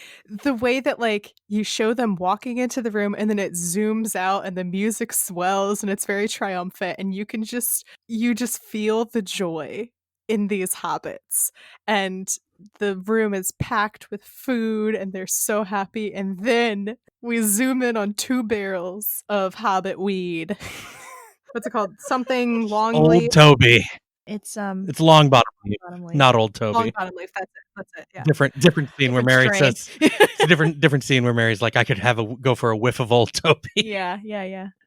way that like you show them walking into the room and then it zooms out and the music swells and it's very triumphant and you just feel the joy in these hobbits. And the room is packed with food and they're so happy. And then we zoom in on 2 barrels of hobbit weed. What's it called? Something long leaf. Old Toby. It's long bottom leaf, not Old Toby. Long bottom leaf. That's it. Yeah. Different scene where Mary says. It's a different scene where Mary's like, I could go for a whiff of Old Toby. Yeah.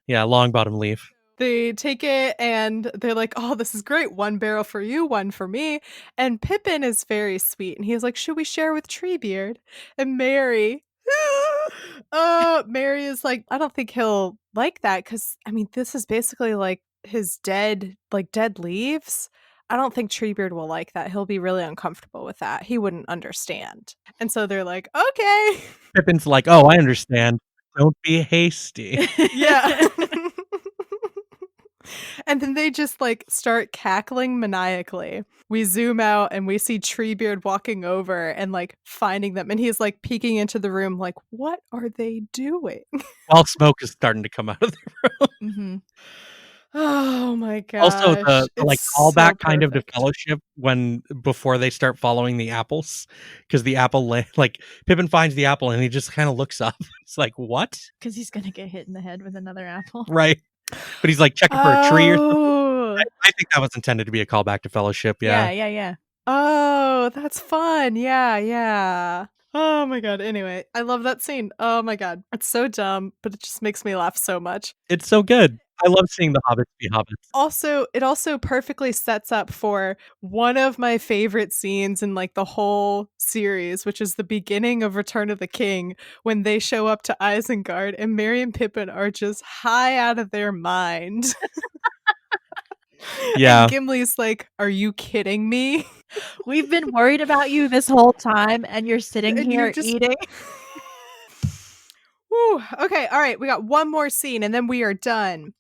Yeah, long bottom leaf. They take it and they're like, oh, this is great. 1 barrel for you, 1 for me. And Pippin is very sweet. And he's like, should we share with Treebeard? And Mary, Mary is like, I don't think he'll like that. Because, I mean, this is basically like his dead leaves. I don't think Treebeard will like that. He'll be really uncomfortable with that. He wouldn't understand. And so they're like, okay. Pippin's like, oh, I understand. Don't be hasty. Yeah. And then they just like start cackling maniacally. We zoom out and we see Treebeard walking over and like finding them. And he's like peeking into the room like, what are they doing? While smoke is starting to come out of the room. Mm-hmm. Oh my god. Also the like callback kind of to Fellowship before they start following the apples. Because the apple like Pippin finds the apple and he just kind of looks up. It's like, what? Because he's gonna get hit in the head with another apple. Right. But he's like checking for a tree or something. I think that was intended to be a callback to Fellowship. Yeah. Oh, that's fun. Yeah. Oh my god. Anyway, I love that scene. Oh my god. It's so dumb, but it just makes me laugh so much. It's so good. I love seeing the hobbits be hobbits. Also, it also perfectly sets up for one of my favorite scenes in like the whole series, which is the beginning of Return of the King, when they show up to Isengard and Merry and Pippin are just high out of their mind. Yeah. And Gimli's like, are you kidding me? We've been worried about you this whole time and you're sitting here eating. Whew. Okay, all right, we got one more scene and then we are done.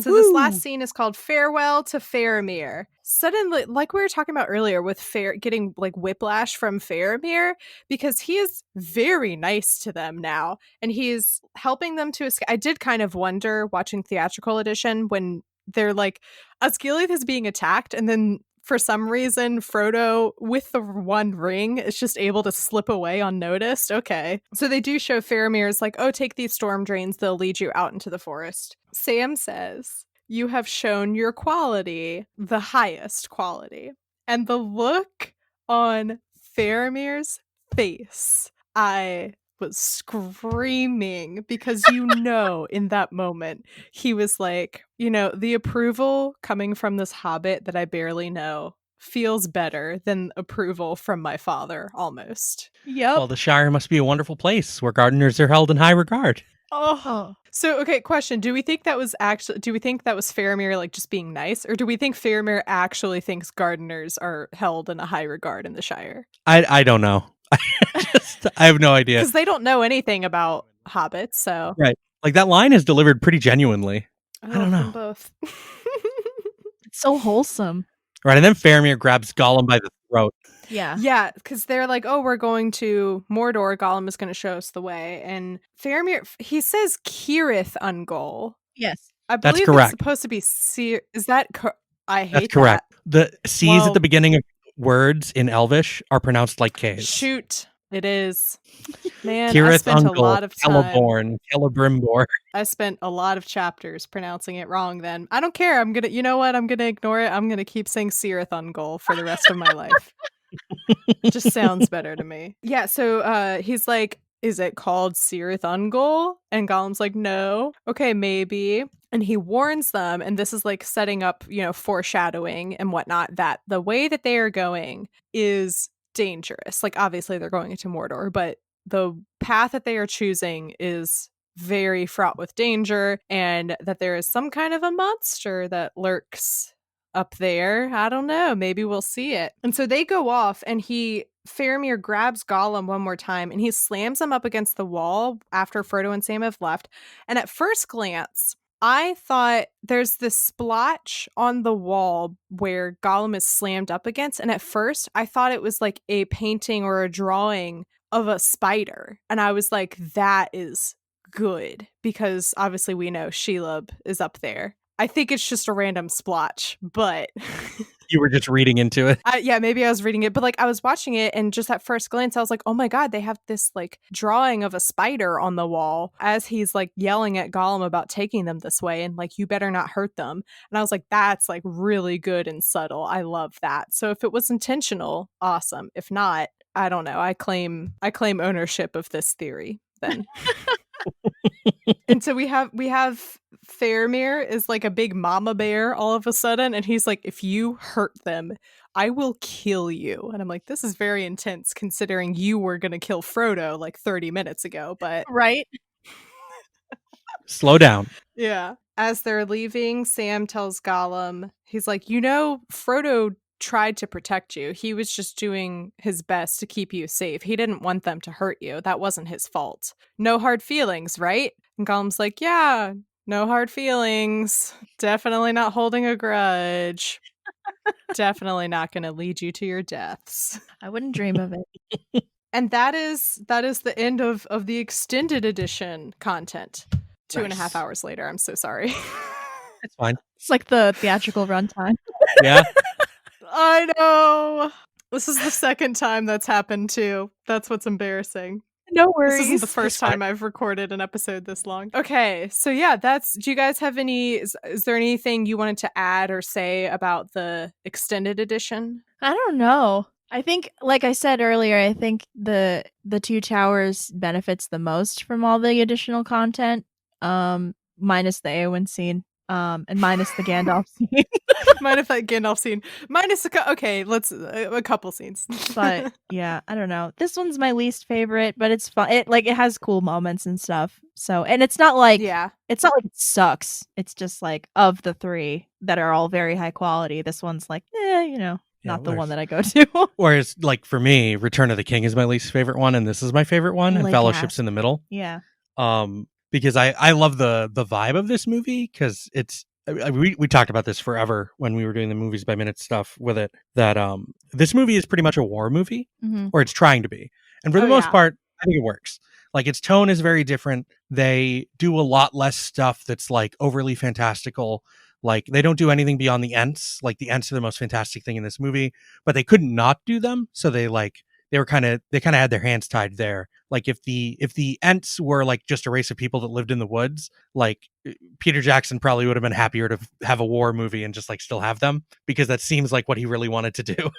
So this last scene is called Farewell to Faramir. Suddenly, like we were talking about earlier with getting like whiplash from Faramir, because he is very nice to them now and he's helping them to escape. I did kind of wonder watching theatrical edition when they're like, Osgiliath is being attacked and then for some reason, Frodo, with the one ring, is just able to slip away unnoticed. Okay. So they do show Faramir is like, oh, take these storm drains. They'll lead you out into the forest. Sam says, you have shown your quality, the highest quality. And the look on Faramir's face, I was screaming because in that moment he was like, the approval coming from this hobbit that I barely know feels better than approval from my father almost. Yep. Well, the Shire must be a wonderful place where gardeners are held in high regard. Oh. So, okay, question. Do we think that was Faramir like just being nice, or do we think Faramir actually thinks gardeners are held in a high regard in the Shire? I don't know. I have no idea. Because they don't know anything about hobbits, so. Right. Like that line is delivered pretty genuinely. I don't know. them both. It's so wholesome. Right, and then Faramir grabs Gollum by the throat. Yeah. Yeah, because they're like, oh, we're going to Mordor. Gollum is going to show us the way. And Faramir, he says Cirith Ungol. Yes. I believe That's correct. It's supposed to be Is that I hate That's correct. that. The C's at the beginning of words in Elvish are pronounced like K's. Shoot. It is. Man, Cirith I spent Ungol, a lot of time. Celebrimbor. I spent a lot of chapters pronouncing it wrong then. I don't care. I'm going to, you know what? I'm going to ignore it. I'm going to keep saying Cirith Ungol for the rest of my life. It just sounds better to me. Yeah, so he's like, is it called Cirith Ungol? And Gollum's like, no. Okay, maybe. And he warns them, and this is like setting up, foreshadowing and whatnot, that the way that they are going is dangerous. Like, obviously they're going into Mordor, but the path that they are choosing is very fraught with danger, and that there is some kind of a monster that lurks up there. I don't know. Maybe we'll see it. And so they go off, and Faramir grabs Gollum one more time, and he slams him up against the wall after Frodo and Sam have left. And at first glance, I thought there's this splotch on the wall where Gollum is slammed up against. And at first, I thought it was like a painting or a drawing of a spider. And I was like, that is good, because obviously we know Shelob is up there. I think it's just a random splotch, but You were just reading into it. Yeah, maybe I was reading it, but like I was watching it, and just at first glance, I was like, oh my God, they have this like drawing of a spider on the wall as he's like yelling at Gollum about taking them this way, and like, you better not hurt them. And I was like, that's like really good and subtle. I love that. So if it was intentional, awesome. If not, I don't know. I claim ownership of this theory then. And so we have Faramir is like a big mama bear all of a sudden, and he's like, if you hurt them, I will kill you. And I'm like, this is very intense considering you were gonna kill Frodo like 30 minutes ago, but Right? Slow down. yeah. As they're leaving, Sam tells Gollum, he's like, Frodo tried to protect you. He was just doing his best to keep you safe. He didn't want them to hurt you. That wasn't his fault. No hard feelings, right? And Gollum's like, yeah, no hard feelings. Definitely not holding a grudge. Definitely not going to lead you to your deaths. I wouldn't dream of it. And that is the end of the extended edition content. 2.5 hours later. I'm so sorry. It's fine. It's like the theatrical runtime. Yeah. I know. This is the second time that's happened too. That's what's embarrassing. No worries. This isn't the first time I've recorded an episode this long. Okay, so yeah, do you guys have is there anything you wanted to add or say about the extended edition? I don't know. I think, like I said earlier, I think the Two Towers benefits the most from all the additional content, minus the Eowyn scene. And minus the Gandalf scene. Minus that Gandalf scene. Minus let's a couple scenes. But yeah, I don't know. This one's my least favorite, but it's fun. It has cool moments and stuff. So, and it's not like it's not like it sucks. It's just like, of the three that are all very high quality, this one's like, not the one that I go to. Whereas, like for me, Return of the King is my least favorite one, and this is my favorite one, and Fellowship's in the middle. Yeah. because I love the vibe of this movie, because it's we talked about this forever when we were doing the movies by minute stuff with it, that this movie is pretty much a war movie, or it's trying to be, and for the most part I think it works. Like, its tone is very different. They do a lot less stuff that's like overly fantastical. Like, they don't do anything beyond the Ents. Like, the Ents are the most fantastic thing in this movie, but they couldn't not do them, so they kind of had their hands tied there. Like, if the Ents were like just a race of people that lived in the woods, like, Peter Jackson probably would have been happier to have a war movie and just like still have them, because that seems like what he really wanted to do.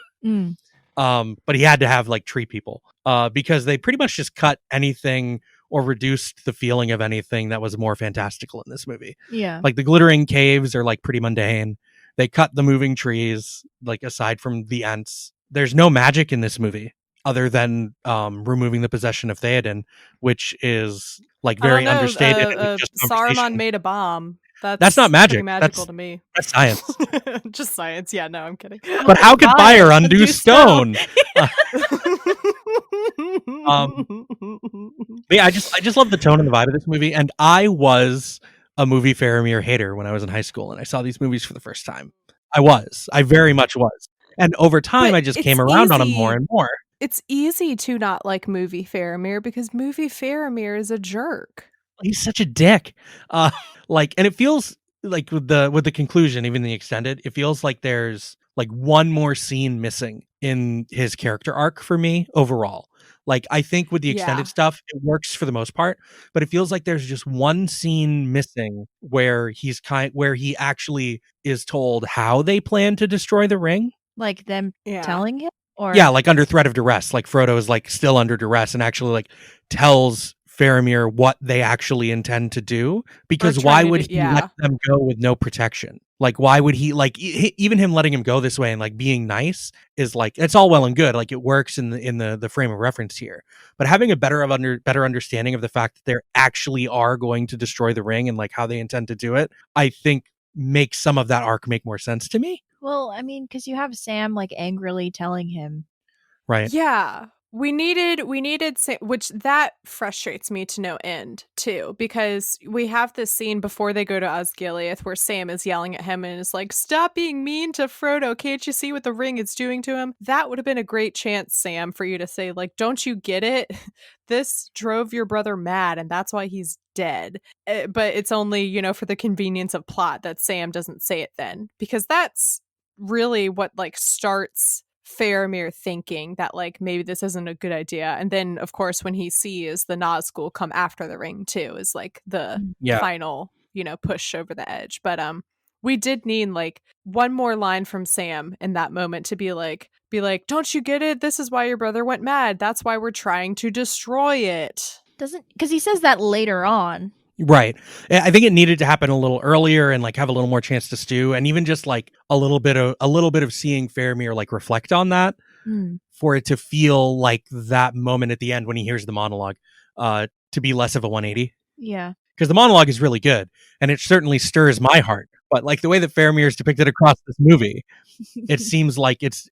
But he had to have like tree people, because they pretty much just cut anything or reduced the feeling of anything that was more fantastical in this movie. Yeah. Like, the glittering caves are like pretty mundane. They cut the moving trees, like, aside from the Ents. There's no magic in this movie other than removing the possession of Theoden, which is like very understated. Saruman made a bomb. That's not magic. Magical to me. That's science. Just science. Yeah, no, I'm kidding. But how could fire undo stone? Yeah, I just love the tone and the vibe of this movie. And I was a movie Faramir hater when I was in high school, and I saw these movies for the first time. I very much was. And over time, I just came around on them more and more. It's easy to not like movie Faramir, because movie Faramir is a jerk. He's such a dick. And it feels like with the conclusion, even the extended, it feels like there's like one more scene missing in his character arc for me overall. Like, I think with the extended stuff, it works for the most part, but it feels like there's just one scene missing where where he actually is told how they plan to destroy the ring. Like them telling him? Or like under threat of duress. Like, Frodo is like still under duress and actually like tells Faramir what they actually intend to do, because why would he let them go with no protection? Like, why would he, like, even him letting him go this way and like being nice is like, it's all well and good, like, it works in the frame of reference here, but having a better understanding of the fact that they actually are going to destroy the ring and like how they intend to do it, I think makes some of that arc make more sense to me. Well, I mean, because you have Sam like angrily telling him, right? Yeah. We needed Sam, which that frustrates me to no end too, because we have this scene before they go to Osgiliath where Sam is yelling at him and is like, "Stop being mean to Frodo. Can't you see what the ring is doing to him?" That would have been a great chance, Sam, for you to say, like, "Don't you get it? This drove your brother mad and that's why he's dead." But it's only, for the convenience of plot that Sam doesn't say it then, because that's really what like starts Faramir thinking that like maybe this isn't a good idea. And then of course when he sees the Nazgul come after the ring too is like the final push over the edge. But we did need like one more line from Sam in that moment to be like, "Don't you get it? This is why your brother went mad. That's why we're trying to destroy it." Because he says that later on. Right. I think it needed to happen a little earlier and like have a little more chance to stew, and even just like a little bit of seeing Faramir like reflect on that for it to feel like that moment at the end when he hears the monologue to be less of a 180. Yeah. Because the monologue is really good and it certainly stirs my heart. But like the way that Faramir is depicted across this movie, it seems like it's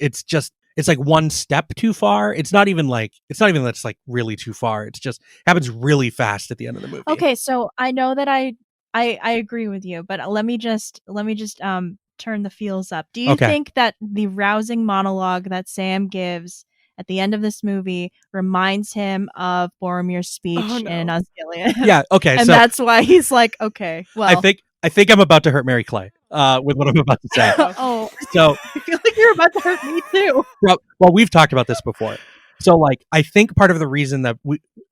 like one step too far. It's not even that it's like really too far. It's just happens really fast at the end of the movie. Okay, so I know that I agree with you, but let me just turn the feels up. Do you think that the rousing monologue that Sam gives at the end of this movie reminds him of Boromir's speech in Osgiliath? Yeah, okay. And that's why he's like, okay, well, I think I'm about to hurt Mary Clay with what I'm about to say. So I feel like you're about to hurt me too. Well, we've talked about this before. So, like, I think part of the reason that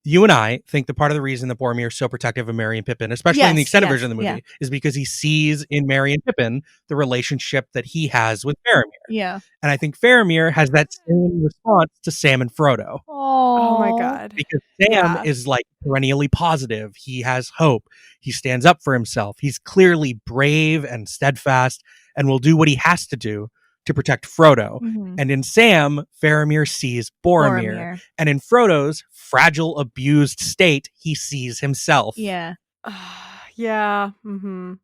you and I think the part of the reason that Boromir is so protective of Merry and Pippin, especially in the extended version of the movie, is because he sees in Merry and Pippin the relationship that he has with Faramir. Yeah. And I think Faramir has that same response to Sam and Frodo. Oh my God. Because Sam is like perennially positive. He has hope. He stands up for himself. He's clearly brave and steadfast and will do what he has to do to protect Frodo. Mm-hmm. And in Sam, Faramir sees Boromir. And in Frodo's fragile, abused state, he sees himself. Yeah. Yeah. Mm-hmm.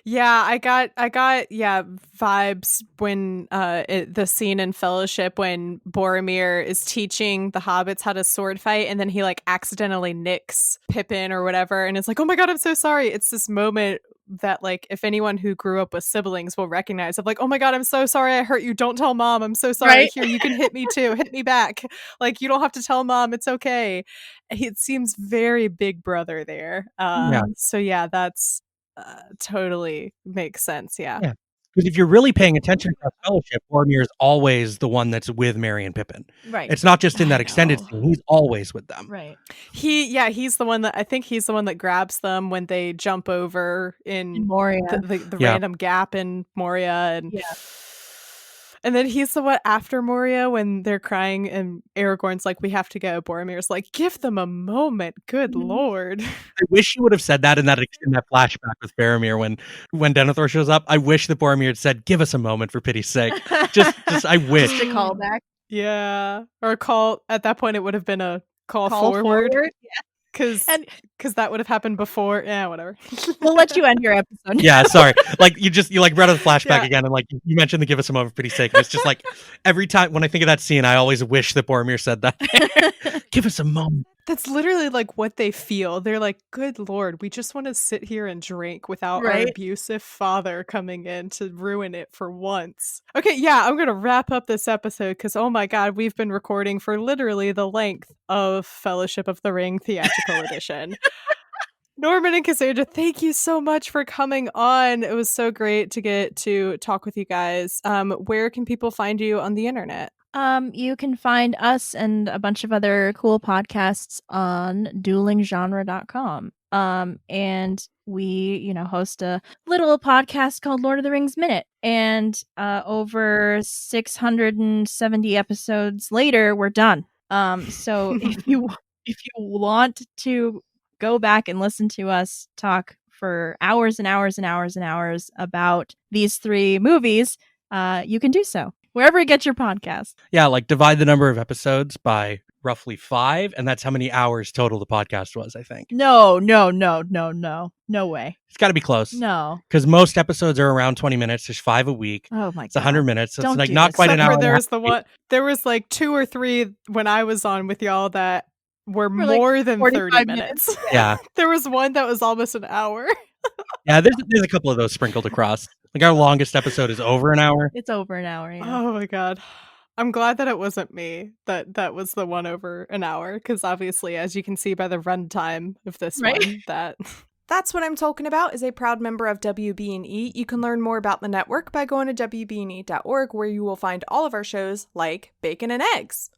Yeah, I got vibes when the scene in Fellowship when Boromir is teaching the hobbits how to sword fight, and then he like accidentally nicks Pippin or whatever, and it's like, oh my god, I'm so sorry. It's this moment that like if anyone who grew up with siblings will recognize of like, oh my god, I'm so sorry I hurt you. Don't tell mom. I'm so sorry. Right? Here, you can hit me too. Hit me back. Like you don't have to tell mom. It's okay. It seems very big brother there. So yeah, that's totally makes sense. Yeah. Because if you're really paying attention to Fellowship, Boromir is always the one that's with Merry and Pippin. Right. It's not just in that extended scene. He's always with them. Right. He's the one that grabs them when they jump over in Moria. the random gap in Moria, and then he's the one after Moria when they're crying and Aragorn's like, we have to go. Boromir's like, give them a moment. Good Lord. I wish you would have said that in that flashback with Faramir when Denethor shows up. I wish that Boromir had said, give us a moment for pity's sake. Just I wish. Just a callback. Yeah. Or a call. At that point, it would have been a call forward. Yeah. Because that would have happened before. Yeah, whatever. We'll let you end your episode. Yeah, sorry. Like you read the flashback again, and like you mentioned the give us a moment for pity's sake. And it's just like every time when I think of that scene, I always wish that Boromir said that. Give us a moment. That's literally like what they feel. They're like, good Lord, we just want to sit here and drink without our abusive father coming in to ruin it for once. Okay, yeah, I'm going to wrap up this episode because, oh my God, we've been recording for literally the length of Fellowship of the Ring Theatrical Edition. Norman and Cassandra, thank you so much for coming on. It was so great to get to talk with you guys. Where can people find you on the internet? You can find us and a bunch of other cool podcasts on duelinggenre.com. And we, host a little podcast called Lord of the Rings Minute. And over 670 episodes later, we're done. So if you want to go back and listen to us talk for hours and hours and hours and hours about these 3 movies, you can do so wherever you get your podcast. Yeah, like divide the number of episodes by roughly 5, and that's how many hours total the podcast was, I think. No way. It's got to be close. No. Because most episodes are around 20 minutes. There's 5 a week. Oh my God. It's 100 minutes. So it's like not this. quite an hour. There was like 2 or 3 when I was on with y'all that were more like than 30 minutes. Yeah. There was one that was almost an hour. Yeah, there's a couple of those sprinkled across. Like our longest episode is over an hour. It's over an hour, yeah. Oh my God. I'm glad that it wasn't me that was the one over an hour, because obviously, as you can see by the runtime of this one, That's What I'm Talking About is a proud member of WB&E. You can learn more about the network by going to WB&E.org, where you will find all of our shows like Bacon and Eggs.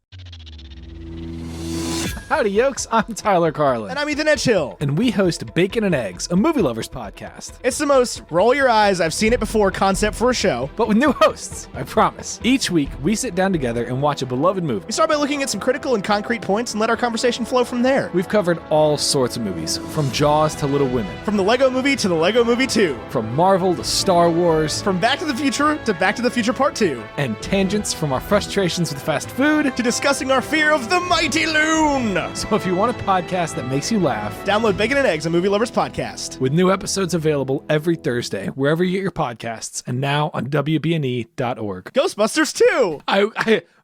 Howdy, yokes. I'm Tyler Carlin. And I'm Ethan Edgehill. And we host Bacon and Eggs, a movie lovers podcast. It's the most roll your eyes, I've seen it before concept for a show. But with new hosts, I promise. Each week, we sit down together and watch a beloved movie. We start by looking at some critical and concrete points and let our conversation flow from there. We've covered all sorts of movies, from Jaws to Little Women. From the Lego Movie to the Lego Movie 2. From Marvel to Star Wars. From Back to the Future to Back to the Future Part 2. And tangents from our frustrations with fast food to discussing our fear of the mighty loon. So if you want a podcast that makes you laugh, download Bacon and Eggs, a movie lovers podcast. With new episodes available every Thursday, wherever you get your podcasts, and now on WBNE.org. Ghostbusters 2!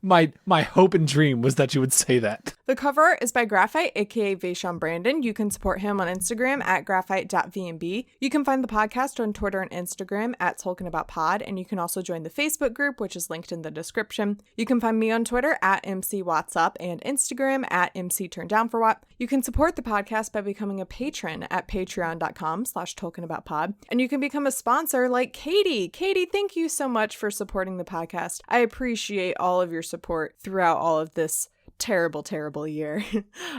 My hope and dream was that you would say that. The cover art is by Graphite, aka Vaishon Brandon. You can support him on Instagram at graphite.vnb. You can find the podcast on Twitter and Instagram at TolkienAboutPod, and you can also join the Facebook group, which is linked in the description. You can find me on Twitter at MCWhatsUp and Instagram at MCTurndownForWhat. You can support the podcast by becoming a patron at patreon.com/TolkienAboutPod, and you can become a sponsor like Katie. Katie, thank you so much for supporting the podcast. I appreciate all of your support throughout all of this terrible year.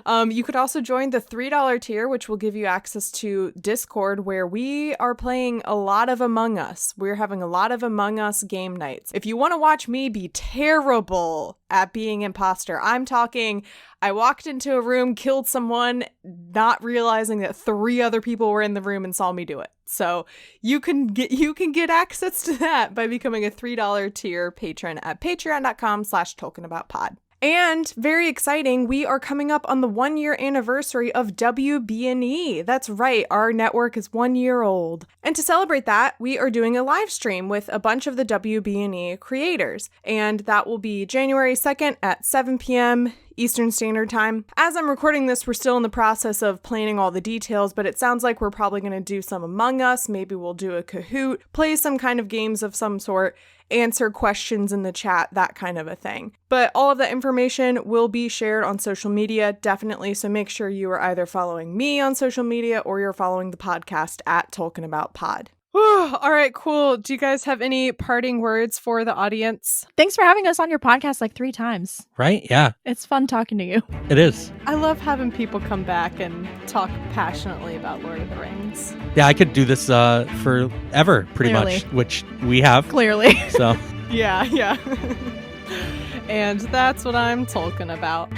You could also join the $3 tier, which will give you access to Discord, where we are playing a lot of Among Us. We're having a lot of Among Us game nights. If you want to watch me be terrible at being imposter, I'm talking, I walked into a room, killed someone, not realizing that 3 other people were in the room and saw me do it. So you can get access to that by becoming a $3 tier patron at patreon.com/TolkienAboutPod. And very exciting, we are coming up on the 1-year anniversary of WB&E. That's right, our network is 1 year old. And to celebrate that, we are doing a live stream with a bunch of the WB&E creators. And that will be January 2nd at 7 p.m. Eastern Standard Time. As I'm recording this, we're still in the process of planning all the details, but it sounds like we're probably going to do some Among Us. Maybe we'll do a Kahoot, play some kind of games of some sort, answer questions in the chat, that kind of a thing. But all of that information will be shared on social media, definitely. So make sure you are either following me on social media or you're following the podcast at Tolkien About Pod. All right, cool. Do you guys have any parting words for the audience? Thanks for having us on your podcast like 3 times. Right? Yeah. It's fun talking to you. It is. I love having people come back and talk passionately about Lord of the Rings. Yeah, I could do this forever, pretty much, which we have. Clearly. So. Yeah. And that's what I'm talking about.